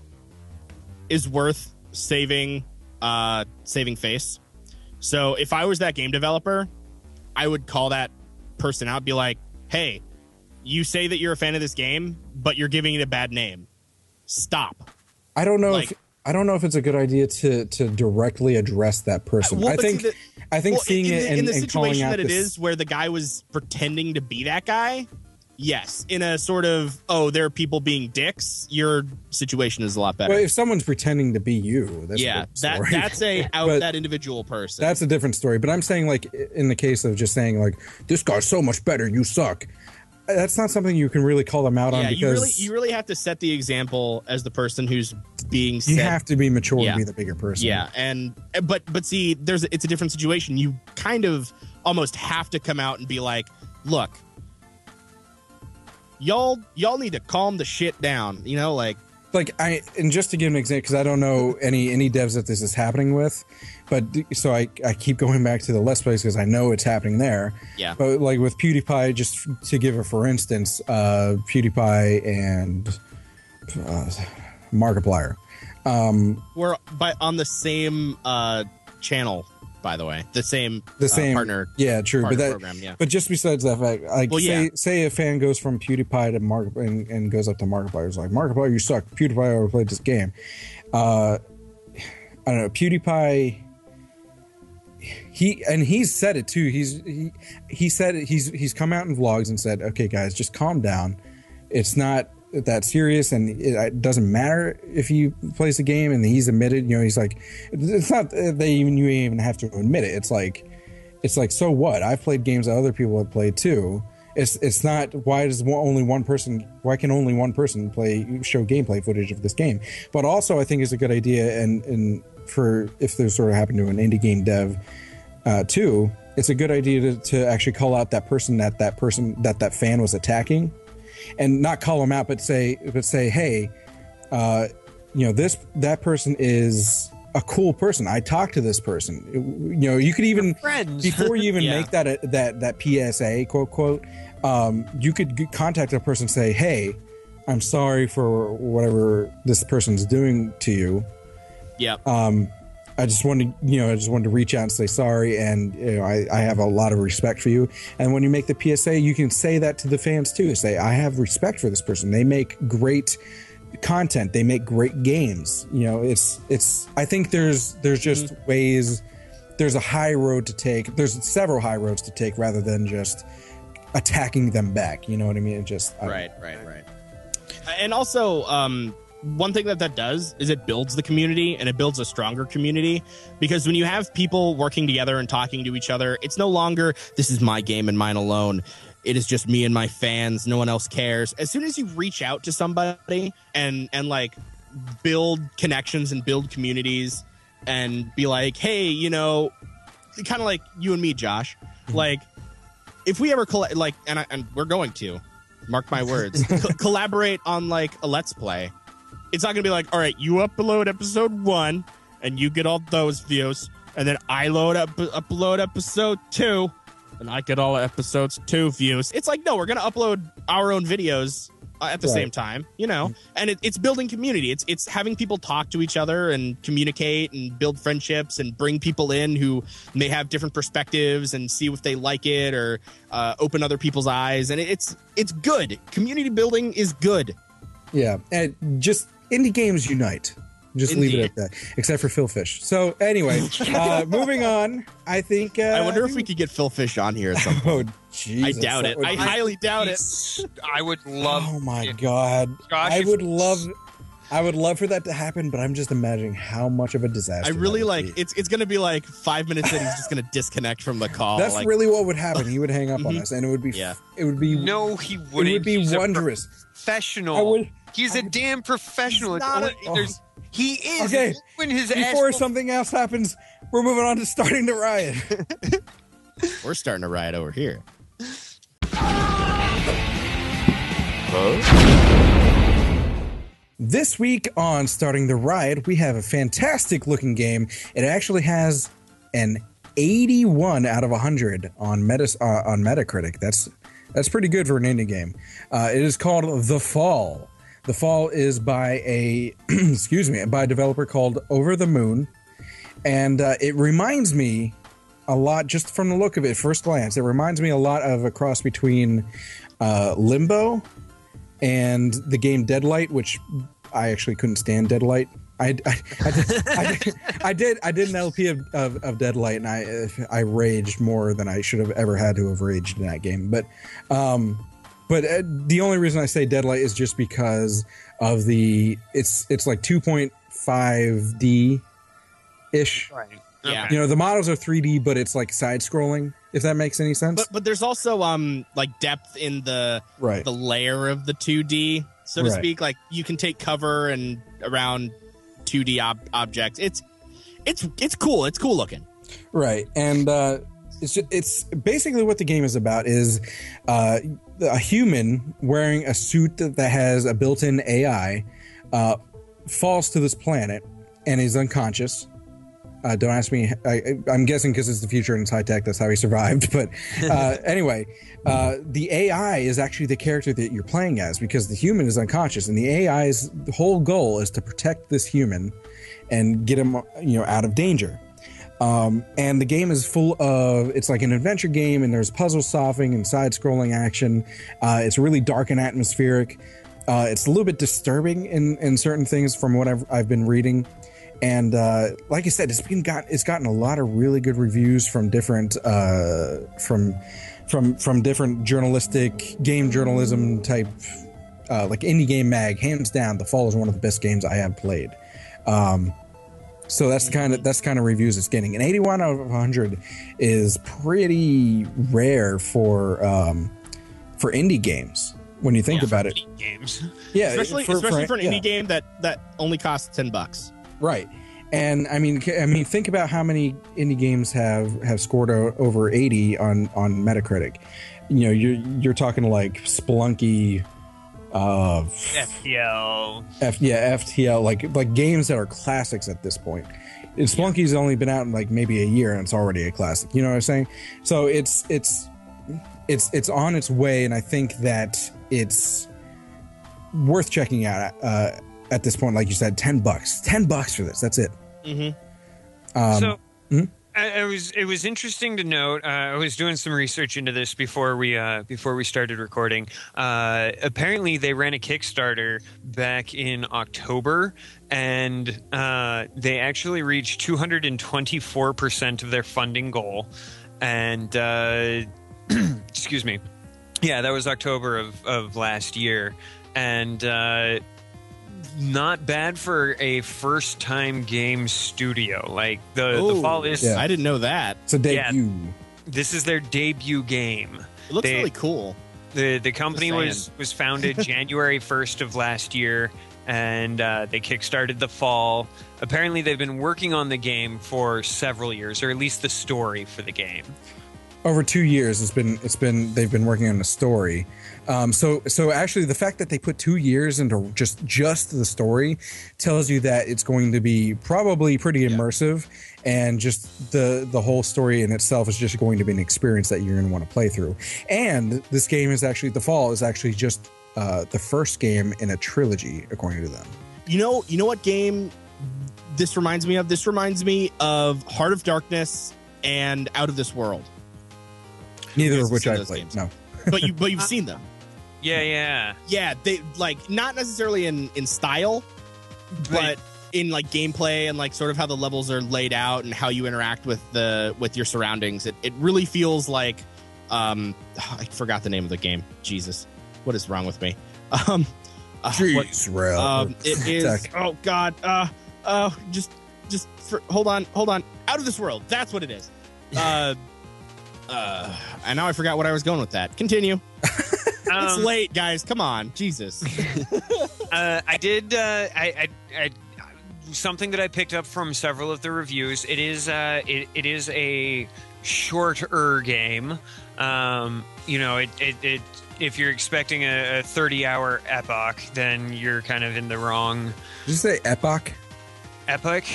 is worth saving face. So if I was that game developer, I would call that person out, be like, hey, you say that you're a fan of this game, but you're giving it a bad name. Stop. I don't know if it's a good idea to directly address that person. I think seeing it and in the and situation that it this, is where the guy was pretending to be that guy, yes. In a sort of, there are people being dicks, your situation is a lot better. Well, if someone's pretending to be you, that's that's that individual person. That's a different story. But I'm saying, like, in the case of just saying, like, this guy's so much better, you suck. That's not something you can really call them out on because you really have to set the example as the person who's being said. You have to be mature to be the bigger person. Yeah, but see, it's a different situation. You kind of almost have to come out and be like, look, y'all need to calm the shit down. And just to give an example, because I don't know any devs that this is happening with, but so I keep going back to the Let's Plays because I know it's happening there. Yeah. But like with PewDiePie, just to give it for instance, PewDiePie and Markiplier. We're on the same channel, by the way, the same partner. Yeah, true. Partner program, yeah. But just besides that fact, like say a fan goes from PewDiePie to Markiplier and goes up to Markiplier, it's like, Markiplier, you suck. PewDiePie overplayed this game. I don't know. PewDiePie. He's said it too. He said it. He's come out in vlogs and said, "Okay, guys, just calm down. It's not that serious, and it doesn't matter if he plays the game." And he's admitted, he's like, "It's not that you even have to admit it. It's like, so what? I've played games that other people have played too, It's not why can only one person show gameplay footage of this game. But also I think it's a good idea, and for if there's sort of happened to an indie game dev too, it's a good idea to actually call out that person that fan was attacking, and not call them out, but say, hey, that person is a cool person. I talked to this person. You could even, before you even make that PSA, quote, you could contact a person and say, hey, I'm sorry for whatever this person's doing to you. Yeah. I just wanted to reach out and say sorry, and I have a lot of respect for you. And when you make the PSA, you can say that to the fans too. Say, I have respect for this person. They make great content. They make great games. It's. I think there's just ways. There's a high road to take. There's several high roads to take rather than just attacking them back. You know what I mean? Right. And also, one thing that does is it builds the community, and it builds a stronger community, because when you have people working together and talking to each other, it's no longer, this is my game and mine alone. It is just me and my fans. No one else cares. As soon as you reach out to somebody and like build connections and build communities and be like, hey, kind of like you and me, Josh, like if we ever and we're going to, mark my words, collaborate on like a Let's Play. It's not going to be like, all right, you upload episode 1 and you get all those views, and then I upload episode 2 and I get all episodes 2 views. It's like, no, we're going to upload our own videos at the same time, and it's building community. It's having people talk to each other and communicate and build friendships and bring people in who may have different perspectives and see if they like it, or open other people's eyes. And it's good. Community building is good. Yeah. And just indie games unite. Just leave it at that, except for Phil Fish. So anyway, moving on. I think I wonder if we could get Phil Fish on here at some point. Oh, Jesus, I doubt it. I highly doubt it. I would love. Oh my God! Gosh, I would love for that to happen, but I'm just imagining how much of a disaster. I really it's going to be like 5 minutes in, he's just going to disconnect from the call. That's really what would happen. He would hang up on us, and it would be. Yeah. It would be. No, he wouldn't. It would be wondrous. Professional. He's a damn professional. He is. Okay. His Before something else happens, we're moving on to starting the riot. We're starting a riot over here. This week on Starting the Riot, we have a fantastic looking game. It actually has an 81 out of 100 on Metacritic. That's pretty good for an indie game. It is called The Fall. The Fall is by a developer called Over the Moon, and it reminds me a lot, just from the look of it, first glance, it reminds me a lot of a cross between Limbo and the game Deadlight, which I actually couldn't stand Deadlight. I did an LP of Deadlight, and I raged more than I should have ever had to have raged in that game. But the only reason I say Deadlight is just because of it's like 2.5D ish. Right. Yeah. The models are 3D, but it's like side scrolling, if that makes any sense. But there's also like depth in the layer of the 2D, so to speak. Like you can take cover and around 2D objects. It's cool. It's cool looking. Right. And it's basically what the game is about is a human wearing a suit that has a built-in AI falls to this planet and is unconscious. Don't ask me. I'm guessing because it's the future and it's high tech. That's how he survived. But anyway, the AI is actually the character that you're playing as, because the human is unconscious, and the AI's whole goal is to protect this human and get him, out of danger. And the game is full of, it's like an adventure game, and there's puzzle solving and side-scrolling action. It's really dark and atmospheric. It's a little bit disturbing in certain things from what I've been reading. And like I said, it's gotten a lot of really good reviews from different from different journalistic game journalism type, like Indie Game Mag. Hands down, The Fall is one of the best games I have played. So that's the kind of reviews it's getting. An 81 out of 100 is pretty rare for for indie games when you think about it. Games. Yeah, especially for an indie yeah. game that only costs $10. Right. And I mean, think about how many indie games have scored over 80 on Metacritic. You know, you're talking like Spelunky, FTL. FTL, like games that are classics at this point. And Spelunky's only been out in like maybe a year, and it's already a classic. You know what I'm saying? So it's on its way, and I think that it's worth checking out at this point. Like you said, $10 for this. That's it. Mm-hmm. It was interesting to note. I was doing some research into this before we started recording. Apparently, they ran a Kickstarter back in October, and they actually reached 224% of their funding goal. And excuse me, yeah, that was October of last year, and not bad for a first-time game studio. Like the fall is. Yeah. I didn't know that. It's a debut. Yeah, this is their debut game. It looks really cool. The company was founded January 1st of last year, and they kickstarted the fall. Apparently, they've been working on the game for several years, or at least the story for the game. Over 2 years, they've been working on the story. So actually, the fact that they put 2 years into just the story tells you that it's going to be probably pretty immersive, and just the whole story in itself is just going to be an experience that you're going to want to play through. And this game is actually, the fall is actually just the first game in a trilogy, according to them. You know what game this reminds me of? This reminds me of Heart of Darkness and Out of This World. Neither of which I played. No, but you've seen them. Yeah. They like not necessarily in style, but in like gameplay and like sort of how the levels are laid out and how you interact with your surroundings. It really feels like I forgot the name of the game. Jesus, what is wrong with me? It is. Oh God. Hold on. Out of This World. That's what it is. And now I forgot what I was going with that. Continue. It's late, guys. Come on, Jesus. I did. I something that I picked up from several of the reviews. It is a shorter game. If you're expecting a 30-hour epoch, then you're kind of in the wrong. Did you say epoch? Epoch.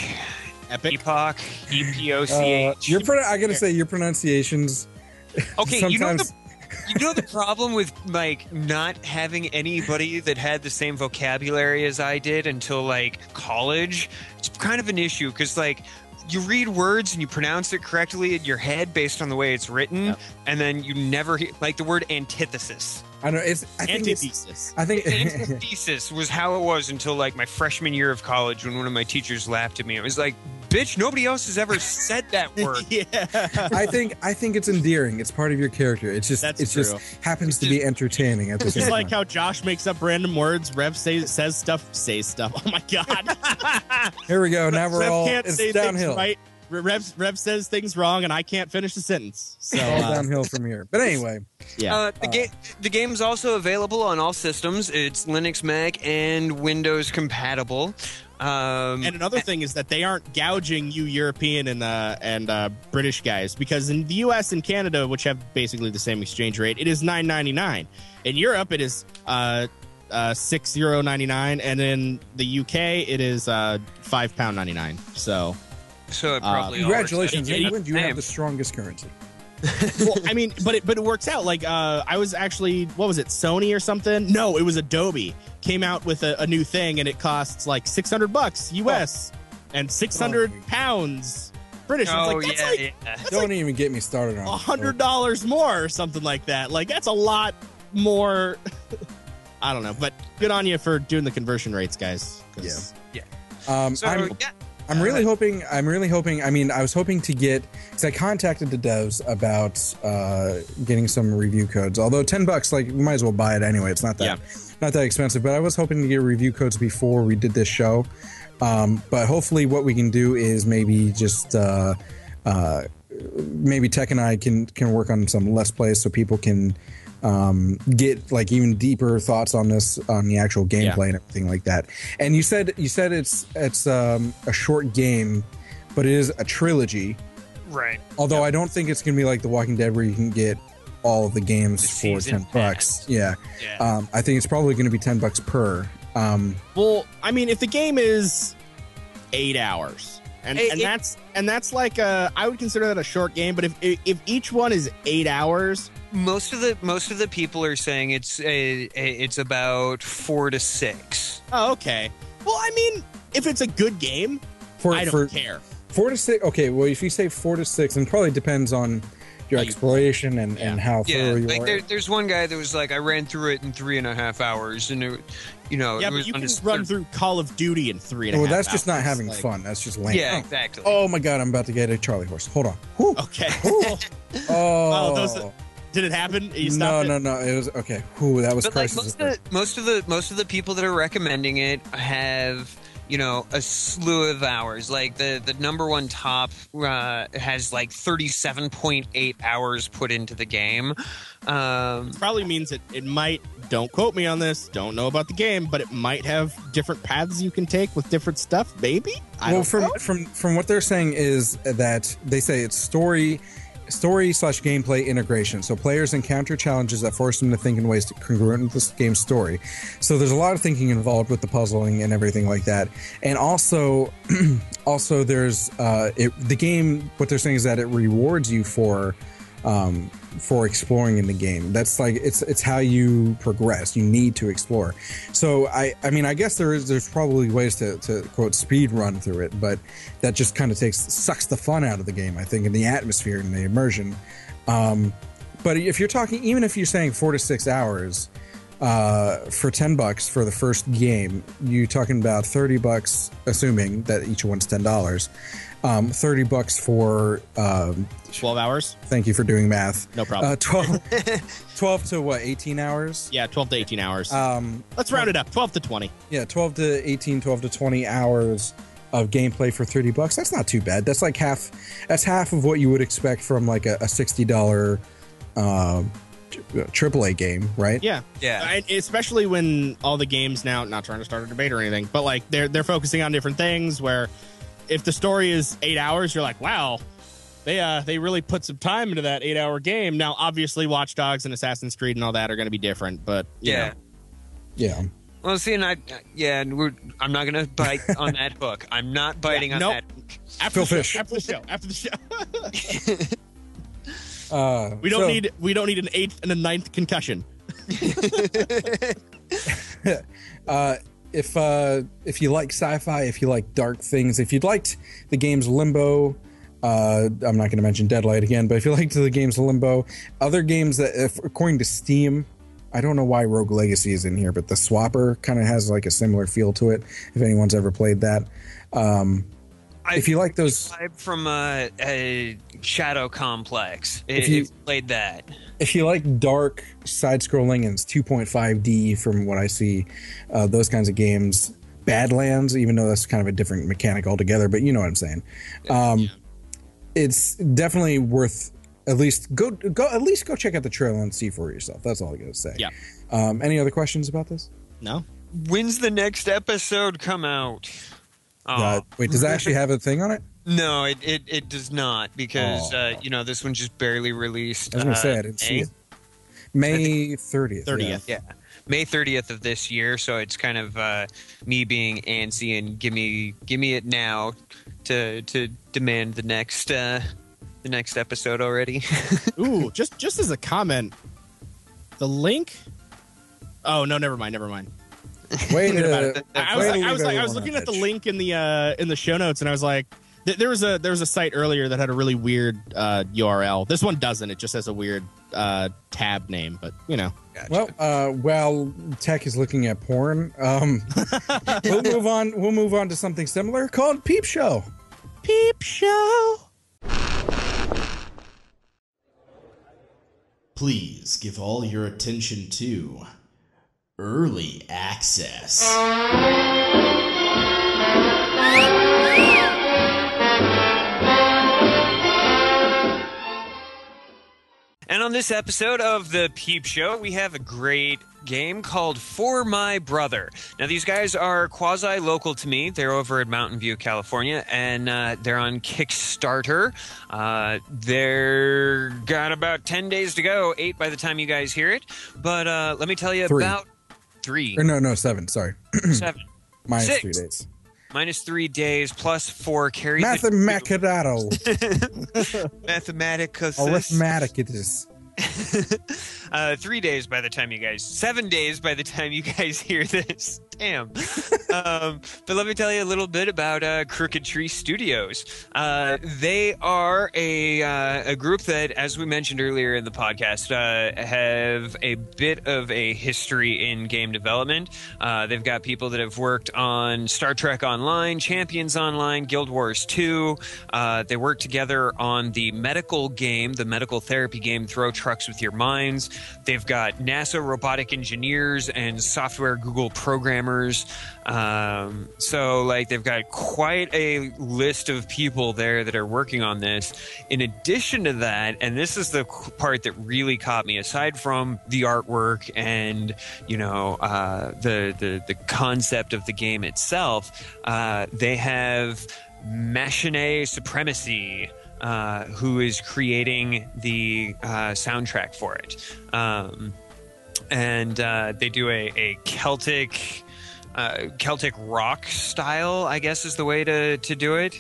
Epic. Epoch. EPOCH. I gotta say your pronunciations. Okay, sometimes. You know the problem with like not having anybody that had the same vocabulary as I did until like college. It's kind of an issue because like you read words and you pronounce it correctly in your head based on the way it's written, and then you never hear like the word antithesis. I know Antithesis. I think Antithesis was how it was until like my freshman year of college when one of my teachers laughed at me. It was like, bitch, nobody else has ever said that word. Yeah. I think it's endearing. It's part of your character. It's just just happens to be entertaining at the same It's time. like how Josh makes up random words. Rev says stuff. Oh my God. Here we go. Now we're Rev all can't it's say downhill. things right. Rev says things wrong, and I can't finish the sentence. So All downhill from here. But anyway, the game's also available on all systems. It's Linux, Mac, and Windows compatible. And another thing is that they aren't gouging you European and British guys, because in the US and Canada, which have basically the same exchange rate, it is $9.99. In Europe, it is €6.99, and in the UK, it is £5.99. So it probably congratulations, all England. You have the strongest currency. Well, I mean, but it works out. Like, I was actually, what was it, Sony or something? No, it was Adobe. Came out with a new thing, and it costs like $600 US and 600 pounds British. Don't even get me started on $100 more or something like that. Like, that's a lot more. I don't know, but good on you for doing the conversion rates, guys. I'm really hoping. I mean, I was hoping to get, because I contacted the devs about getting some review codes. Although $10, like, you might as well buy it anyway. It's not that expensive. But I was hoping to get review codes before we did this show. But hopefully, what we can do is maybe just maybe Tech and I can work on some Let's Plays so people can get like even deeper thoughts on this, on the actual gameplay and everything like that. And you said it's a short game, but it is a trilogy. Right. Although I don't think it's going to be like The Walking Dead where you can get all of the games for $10. Yeah. I think it's probably going to be $10 per. Well, I mean, if the game is 8 hours, and that's like I would consider that a short game. But if each one is 8 hours, most of the people are saying it's about 4 to 6. Oh, okay. Well, I mean, if it's a good game, I don't care. 4 to 6. Okay, well, if you say 4 to 6, and probably depends on your exploration and how thorough you are. There's one guy that was like, I ran through it in 3.5 hours, and it, but you can run through Call of Duty in 3.5 hours. Well, that's just not having fun. That's just lame. Yeah, exactly. Oh my god, I'm about to get a Charlie horse. Hold on. Whew. Okay. Oh. Did it happen? You stopped No. It was okay. Whew, that was crisis. Most of the people that are recommending it have, a slew of hours. Like the number one top has like 37.8 hours put into the game. Probably means it might, don't quote me on this, don't know about the game, but it might have different paths you can take with different stuff, maybe? From what they're saying is that they say it's story/gameplay integration. So players encounter challenges that force them to think in ways congruent with this game's story. So there's a lot of thinking involved with the puzzling and everything like that. And also there's the game. What they're saying is that it rewards you for exploring in the game. That's like it's how you progress. You need to explore. So I mean I guess there's probably ways to quote speed run through it, but that just kind of sucks the fun out of the game, I think, and the atmosphere and the immersion. But if you're talking, even if you're saying 4 to 6 hours for $10 for the first game, you're talking about $30, assuming that each one's $10. $30 for 12 hours. Thank you for doing math. No problem. 12 to what, 18 hours? Yeah, 12 to 18 hours. Let's round it up. 12 to 20. Yeah, 12 to 18, 12 to 20 hours of gameplay for $30. That's not too bad. That's like half of what you would expect from like a $60 AAA game, right? Yeah. And especially when all the games now, not trying to start a debate or anything, but like they're focusing on different things where if the story is 8 hours, you're like, wow, they really put some time into that 8-hour game. Now, obviously, Watch Dogs and Assassin's Creed and all that are going to be different, but yeah. Well, see, and I'm not going to bite on that hook. I'm not biting on that hook. After the show. We don't need an 8th and a 9th concussion. If you like sci-fi, if you like dark things, if you'd liked the games Limbo, I'm not going to mention Deadlight again, but if you liked the games Limbo, other games that, according to Steam, I don't know why Rogue Legacy is in here, but the Swapper kind of has like a similar feel to it. If anyone's ever played that, if you like those from a Shadow Complex, if you played that. If you like dark side-scrolling and it's 2.5D from what I see, those kinds of games, Badlands, even though that's kind of a different mechanic altogether, but you know what I'm saying. It's definitely worth at least go check out the trailer and see for yourself. That's all I gotta say. Yeah. Any other questions about this? No. When's the next episode come out? Wait, does that actually have a thing on it? No, it does not, because this one just barely released. I was gonna say I didn't see it. May 30th. Yeah. May 30th of this year. So it's kind of me being antsy and give me it now to demand the next episode already. Ooh, just as a comment, the link. Oh no, never mind. Wait I was looking at the link in the show notes, and I was like, there was a site earlier that had a really weird URL. This one doesn't. It just has a weird tab name, but Gotcha. Well, while Tech is looking at porn, we'll move on to something similar called Peep Show. Peep Show. Please give all your attention to Early Access. And on this episode of the Peep Show, we have a great game called For My Brother. Now, these guys are quasi-local to me. They're over at Mountain View, California, and they're on Kickstarter. They're got about 10 days to go, 8 by the time you guys hear it. But let me tell you 3. about 3. Or no, 7. Sorry. 7. Minus 6. 3 days. Minus 3 days plus 4 carries. Mathematical. Mathematicus. Arithmetic it is. 3 days by the time you guys. 7 days by the time you guys hear this. Damn. But let me tell you a little bit about Crooked Tree Studios. They are a group that, as we mentioned earlier in the podcast, have a bit of a history in game development. They've got people that have worked on Star Trek Online, Champions Online, Guild Wars 2. They work together on the medical game, the medical therapy game, Throw Trucks with Your Minds. They've got NASA robotic engineers and software Google programmers. So, like, they've got quite a list of people there that are working on this. In addition to that, and this is the part that really caught me, aside from the artwork and, you know, the concept of the game itself, they have Machine Supremacy, who is creating the soundtrack for it. And they do a Celtic rock style, I guess, is the way to do it.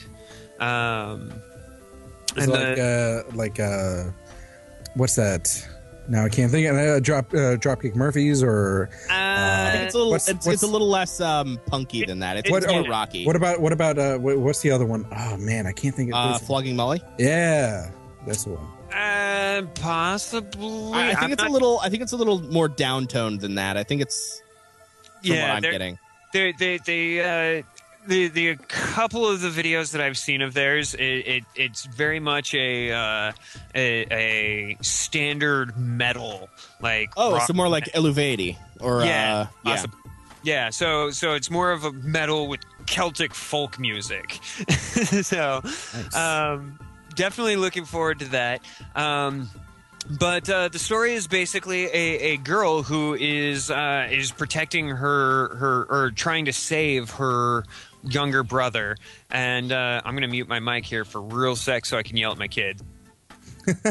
What's that? Now I can't think of Dropkick Murphys or. I think it's a little. It's a little less punky than that. It's more rocky. What about what's the other one? Oh man, I can't think of. Flogging Molly. Yeah, that's the one. Possibly. I think it's a little. I think it's a little more downtoned than that. I think it's. From what I'm getting. The couple of the videos that I've seen of theirs, it's very much a standard metal, like. Oh, so more like Eluvati or yeah. So it's more of a metal with Celtic folk music. So, nice. Definitely looking forward to that. But the story is basically a girl who is protecting her or trying to save her younger brother. And I'm going to mute my mic here for real sec so I can yell at my kid.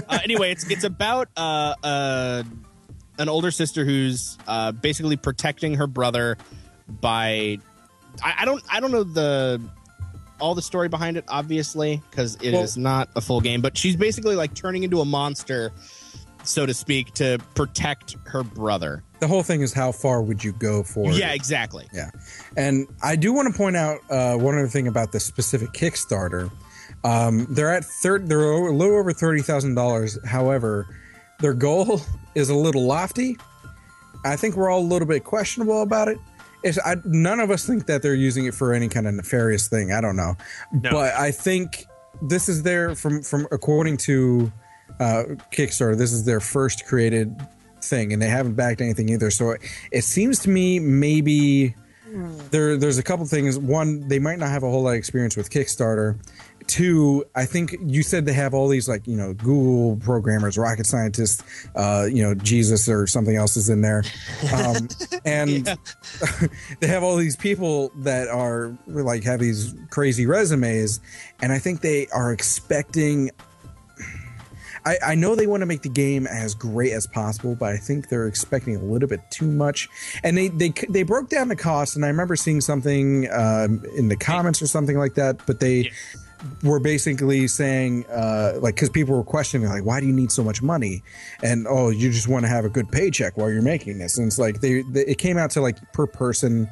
Anyway, it's about an older sister who's basically protecting her brother by I don't know all the story behind it, obviously, because it is not a full game, but she's basically like turning into a monster, so to speak, to protect her brother. The whole thing is how far would you go for? Yeah, exactly. Yeah, and I do want to point out one other thing about the specific Kickstarter. They're at they're a little over $30,000. However, their goal is a little lofty. I think we're all a little bit questionable about it. None of us think that they're using it for any kind of nefarious thing. I don't know, but I think this is their from according to Kickstarter. This is their first created thing, and they haven't backed anything either. So it seems to me maybe there's a couple things. One, they might not have a whole lot of experience with Kickstarter. Two, I think you said they have all these, like, you know, Google programmers, rocket scientists, you know, Jesus or something else is in there. And they have all these people that are like have these crazy resumes. And I think they are expecting. I know they want to make the game as great as possible, but I think they're expecting a little bit too much. And they broke down the cost, and I remember seeing something in the comments or something like that. But they were basically saying, like, because people were questioning, like, why do you need so much money? And you just want to have a good paycheck while you're making this. And it's like it came out to, like, per person,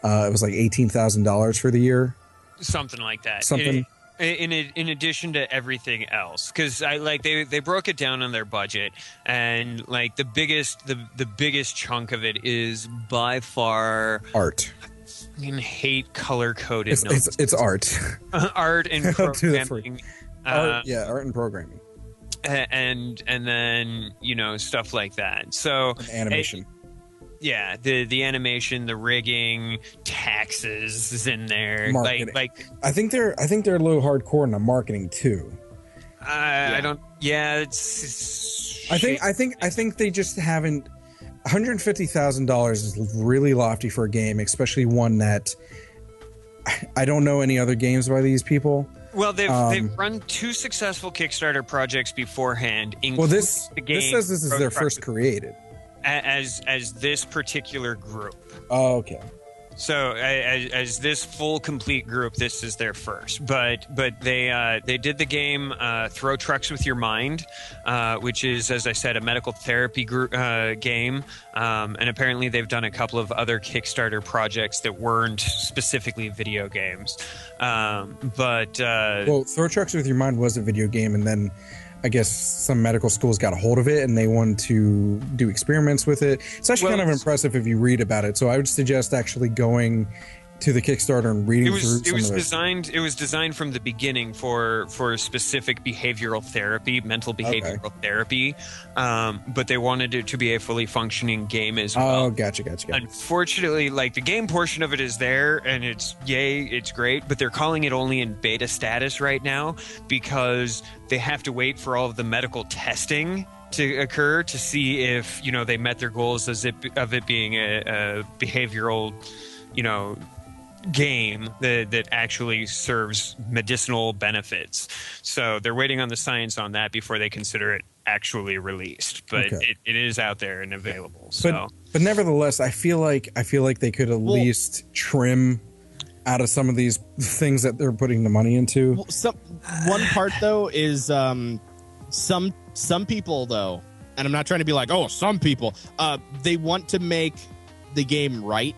it was like $18,000 for the year, something like that. Something. In addition to everything else, because they broke it down on their budget, and like the biggest chunk of it is by far art. I hate color coded. It's art. Art and programming. Art and programming. And then, you know, stuff like that. So and animation. Yeah, the animation, the rigging, taxes is in there. Marketing. Like I think they're a little hardcore in the marketing too. I don't. Yeah, it's. I think they just haven't. $150,000 is really lofty for a game, especially one that I don't know any other games by these people. Well, they've run 2 successful Kickstarter projects beforehand. Well, this says this is their first created as this particular group. Oh, okay. So as this full complete group, this is their first. But they did the game Throw Trucks with Your Mind, which is, as I said, a medical therapy game. And apparently they've done a couple of other Kickstarter projects that weren't specifically video games. Well, Throw Trucks with Your Mind was a video game, and then I guess some medical schools got a hold of it and they wanted to do experiments with it. It's actually kind of impressive if you read about it. So I would suggest actually going to the Kickstarter and reading through it was designed from the beginning for specific behavioral therapy, mental behavioral therapy, but they wanted it to be a fully functioning game as well. Oh, gotcha. Unfortunately, like, the game portion of it is there, and it's great, but they're calling it only in beta status right now because they have to wait for all of the medical testing to occur to see if, you know, they met their goals of it being a behavioral, you know, game that actually serves medicinal benefits. So they're waiting on the science on that before they consider it actually released. But it is out there and available. So, but nevertheless, I feel like they could at least trim out of some of these things that they're putting the money into. Well, one part though is some people though, and I'm not trying to be like, oh, some people, they want to make the game right.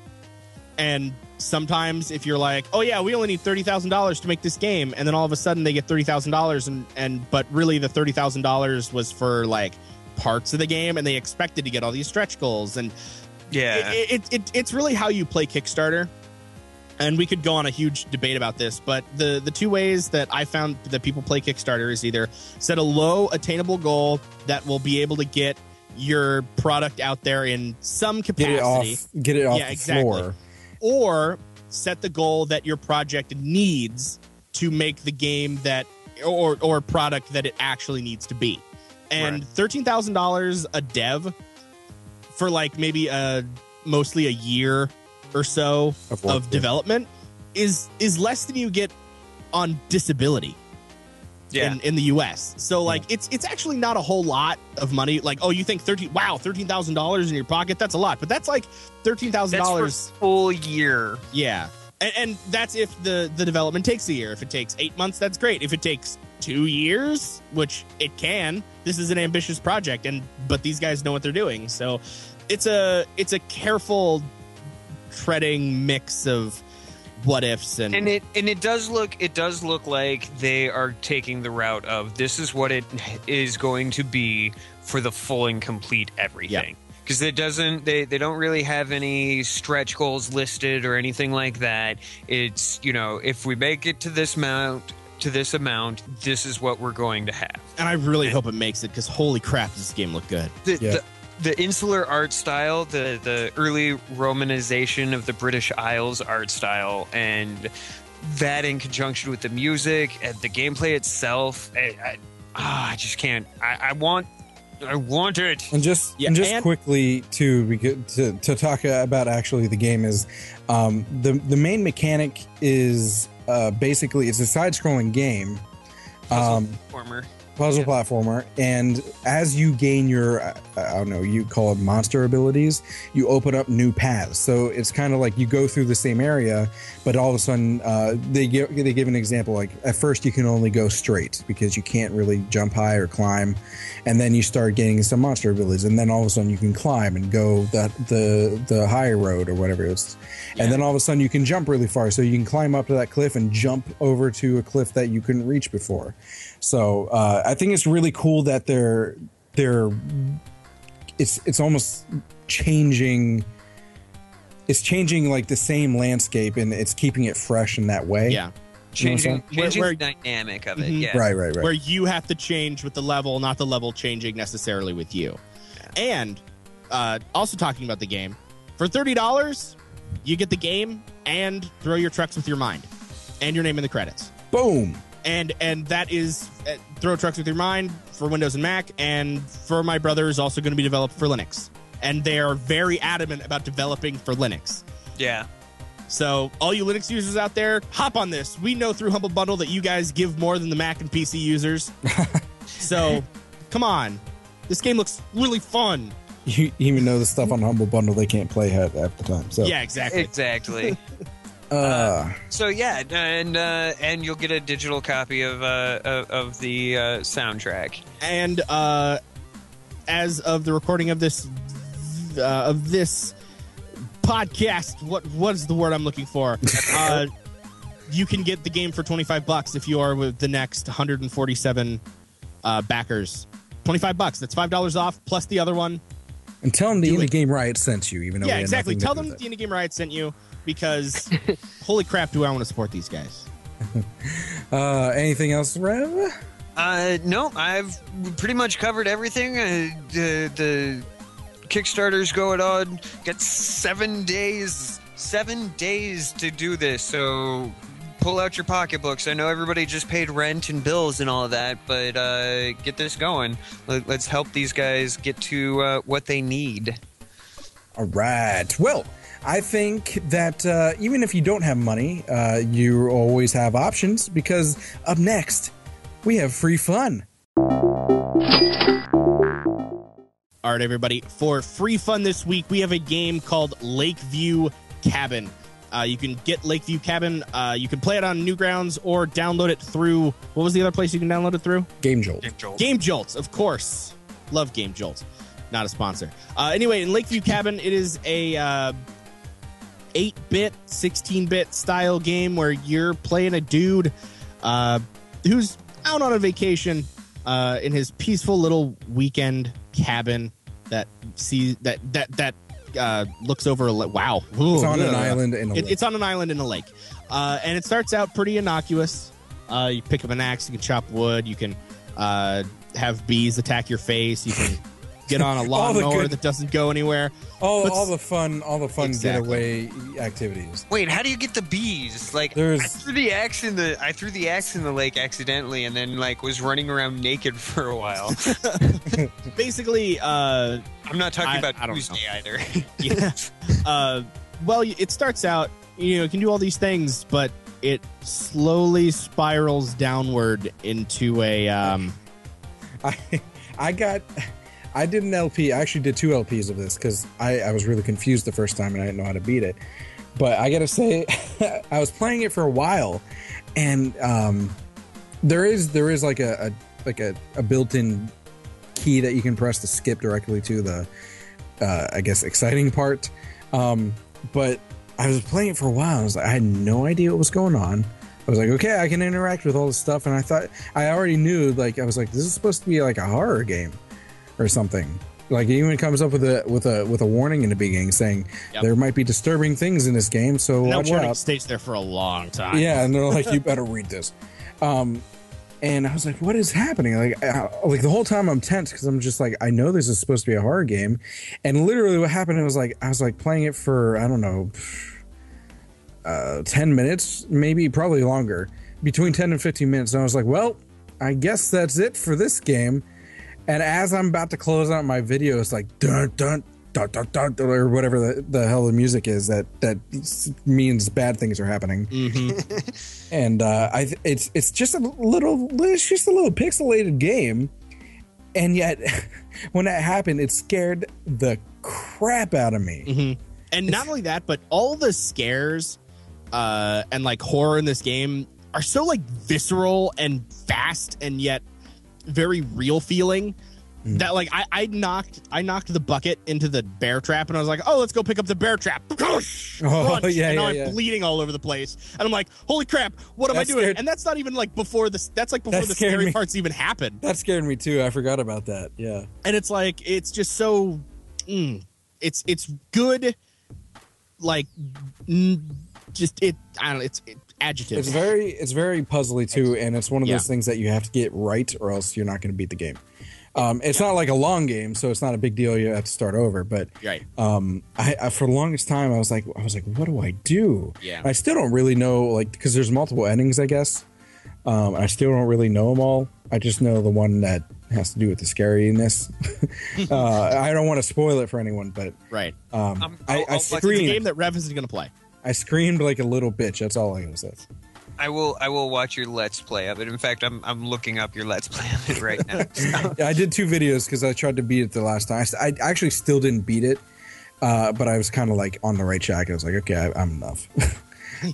And sometimes if you're like, oh yeah, we only need $30,000 to make this game, and then all of a sudden they get $30,000 but really the $30,000 was for like parts of the game, and they expected to get all these stretch goals. And it's really how you play Kickstarter. And we could go on a huge debate about this, but the 2 ways that I found that people play Kickstarter is either set a low attainable goal that will be able to get your product out there in some capacity. Get it off the floor. Or set the goal that your project needs to make the game that or product that it actually needs to be. And $13,000 a dev for like maybe mostly a year or so of development is less than you get on disability in the US. So like it's actually not a whole lot of money. Like, oh, you think $13,000 in your pocket, that's a lot, but that's like $13,000 full year. Yeah. And that's if the development takes a year. If it takes 8 months, that's great. If it takes 2 years, which it can, this is an ambitious project, but these guys know what they're doing. So it's a careful treading mix of what ifs and it does look like they are taking the route of this is what it is going to be for the full and complete everything. Because they don't really have any stretch goals listed or anything like that. It's, you know, if we make it to this amount, this is what we're going to have. And I really hope it makes it, because holy crap, does this game look good. The insular art style, the early Romanization of the British Isles art style, and that in conjunction with the music and the gameplay itself, I just can't. I want it. And just quickly to talk about actually the game is the main mechanic is basically it's a side-scrolling game. Puzzle platformer, and as you gain your I don't know, you call it monster abilities, you open up new paths. So it's kind of like you go through the same area, but all of a sudden they give an example, like at first you can only go straight because you can't really jump high or climb, and then you start gaining some monster abilities, and then all of a sudden you can climb and go the higher road or whatever it is, and then all of a sudden you can jump really far, so you can climb up to that cliff and jump over to a cliff that you couldn't reach before. So I think it's really cool that it's almost changing. It's changing like the same landscape, and it's keeping it fresh in that way. Yeah, changing the dynamic of it. Yeah, right. Where you have to change with the level, not the level changing necessarily with you. Yeah. And also talking about the game, for $30, you get the game and Throw Your Trucks with Your Mind, and your name in the credits. Boom. And that is Throw Trucks With Your Mind for Windows and Mac, and For My Brother is also going to be developed for Linux. And they are very adamant about developing for Linux. Yeah. So all you Linux users out there, hop on this. We know through Humble Bundle that you guys give more than the Mac and PC users. So come on. This game looks really fun. You even know the stuff on Humble Bundle they can't play half the time. So yeah, exactly. Exactly. So yeah, and you'll get a digital copy of the soundtrack. And as of the recording of this podcast, what is the word I'm looking for? You can get the game for $25 if you are with the next 147 backers. $25. That's $5 off plus the other one. And tell them the Indie Game Riot sent you, even though yeah, exactly. Tell them the Indie Game Riot sent you, because holy crap, do I want to support these guys. Anything else, Rev? No, I've pretty much covered everything. The Kickstarter's going on. Got 7 days to do this, so pull out your pocketbooks. I know everybody just paid rent and bills and all of that, but get this going. Let's help these guys get to what they need. All right. Well, I think that even if you don't have money, you always have options, because up next, we have free fun. All right, everybody. For free fun this week, we have a game called Lakeview Cabin. You can get Lakeview Cabin. You can play it on Newgrounds or download it through... What was the other place you can download it through? Game Jolt. Game Jolt, of course. Love Game Jolt. Not a sponsor. Anyway, in Lakeview Cabin, it is a 8-bit, 16-bit style game where you're playing a dude who's out on a vacation in his peaceful little weekend cabin that looks over a lake. Wow. It's on an island in a lake. It's on an island in a lake. And it starts out pretty innocuous. You pick up an axe, you can chop wood, you can have bees attack your face, you can get on a lawnmower that doesn't go anywhere. All the fun Exactly. getaway activities. Wait, how do you get the bees? Like, I threw the axe in the lake accidentally, and then was running around naked for a while. Basically, I'm not talking about I don't Tuesday know. either. Yeah. Well, it starts out, you can do all these things, but it slowly spirals downward into a. I did an LP. I actually did 2 LPs of this because I was really confused the first time and I didn't know how to beat it. But I gotta say, I was playing it for a while, and there is like a built-in key that you can press to skip directly to the I guess exciting part. But I was playing it for a while. I had no idea what was going on. I was like, okay, I can interact with all this stuff, and I already knew. I was like, this is supposed to be like a horror game or something. Like, it even comes up with a warning in the beginning saying there might be disturbing things in this game, so watch warning out. stays there for a long time. Yeah, and they're like, you better read this. And I was like, what is happening? Like the whole time I'm tense because I'm just like, I know this is supposed to be a horror game, and literally what happened I was playing it for, I don't know, 10 minutes, maybe, probably longer, between 10 and 15 minutes. And I was like, well, I guess that's it for this game. And as I'm about to close out my video, it's like dun dun dun dun dun, or whatever the hell the music is that means bad things are happening. Mm-hmm. And it's just a little pixelated game, and yet when that happened, it scared the crap out of me. Mm-hmm. And not only that, but all the scares and horror in this game are so visceral and fast, and yet very real feeling that I knocked the bucket into the bear trap, and I was like, oh, let's go pick up the bear trap. I'm bleeding all over the place, and I'm like, holy crap, what am I doing? And that's not even before the scary parts even happen. That scared me too. I forgot about that. Yeah. And it's it's just so it's good, it's adjective. It's very puzzly too, and it's one of those things that you have to get right, or else you're not going to beat the game. It's not like a long game, so it's not a big deal. You have to start over. But right. I for the longest time I was like, what do I do? Yeah. I still don't really know, because there's multiple endings, I guess. I still don't really know them all. I just know the one that has to do with the scariness. I don't want to spoil it for anyone, but Right. I It's a screamed. game that Rev is going to play. I screamed like a little bitch. That's all I'm gonna say. I will watch your Let's Play of it. In fact, I'm looking up your Let's Play of it right now. Yeah, I did 2 videos because I tried to beat it the last time. I actually still didn't beat it, but I was kind of like on the right track. I was like, okay, I'm enough.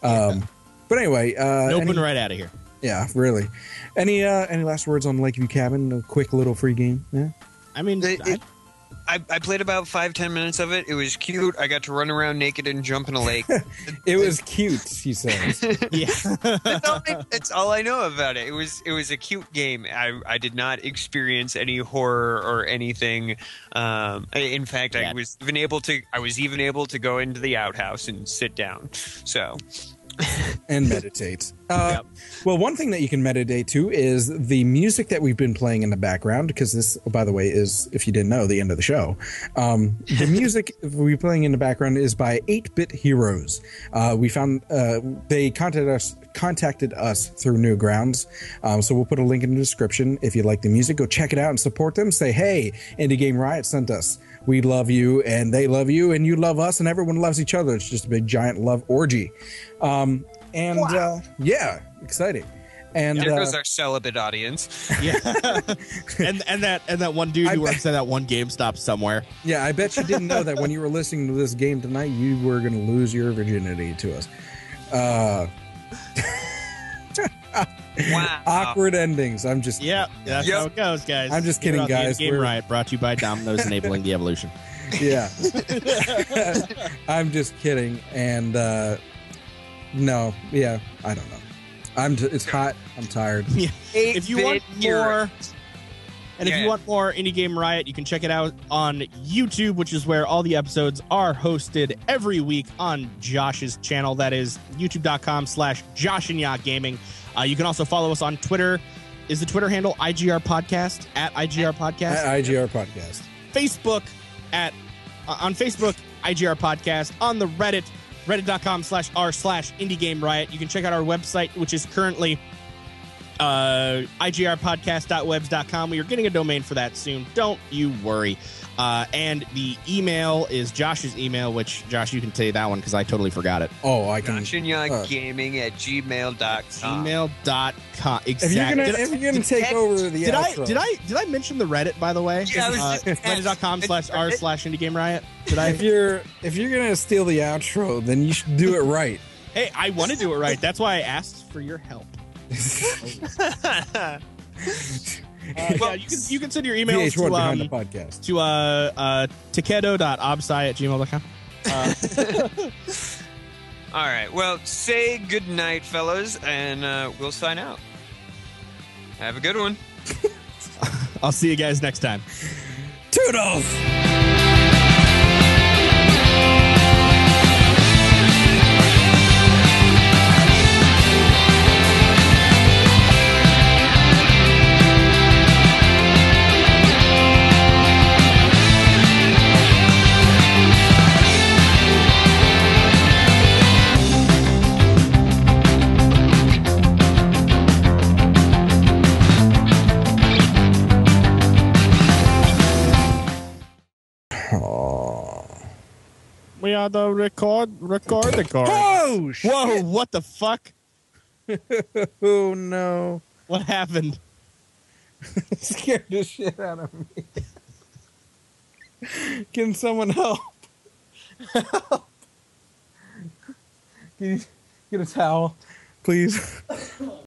But anyway, Open right out of here. yeah, really. Any last words on Lakeview Cabin? A quick little free game. Yeah. I mean, I played about 5-10 minutes of it. It was cute. I got to run around naked and jump in a lake. It was cute, he says. yeah. That's all I know about it. It was a cute game. I did not experience any horror or anything. In fact, I was even able to go into the outhouse and sit down. So. And meditate. Well, one thing that you can meditate to is the music that we've been playing in the background, because this, by the way, is, if you didn't know, the end of the show. The music we're playing in the background is by 8-Bit Heroes. We found they contacted us through Newgrounds, so we'll put a link in the description. If you like the music, go check it out and support them. Say, hey, Indie Game Riot sent us. We love you, and they love you, and you love us, and everyone loves each other. It's just a big giant love orgy. Yeah, exciting. And there goes our celibate audience. Yeah. and that one dude who works at that one GameStop somewhere. Yeah, I bet you didn't know that when you were listening to this game tonight, you were going to lose your virginity to us. Wow. Awkward endings. I'm just Yeah, that's how it goes, guys. I'm just kidding, Here on the guys. Indie Game Riot, brought to you by Domino's, enabling the evolution. Yeah. I'm just kidding. And no, yeah, I don't know. It's hot. I'm tired. Yeah. If you want more, if you want more Indie Game Riot, you can check it out on YouTube, which is where all the episodes are hosted every week on Josh's channel. That is youtube.com/JaShinYa Gaming. You can also follow us on Twitter. Is the Twitter handle IGR Podcast, at IGR Podcast? At IGR Podcast. Facebook on Facebook, IGR Podcast. On the Reddit, reddit.com/r/Indie Game Riot. You can check out our website, which is currently igrpodcast.webs.com. We are getting a domain for that soon. Don't you worry. And the email is Josh's email, which, Josh, you can say that one because I totally forgot it. Oh, I can. JaShinYaGaming@gmail.com. Gmail.com. Exactly. If you're gonna take over the outro. Did I mention the Reddit, by the way? Yeah, Reddit.com/r/Indie Game Riot. Did I? If you're gonna steal the outro, then you should do it right. Hey, I want to do it right. That's why I asked for your help. Yeah, you can send your emails VH1 behind the podcast. to takedo.obsci@gmail.com. All right. Well, say good night, fellas, and we'll sign out. Have a good one. I'll see you guys next time. Toodles! We are the record. Oh, shit. Whoa, what the fuck? Oh, no. What happened? Scared the shit out of me. Can someone help? Help. Can you get a towel, please?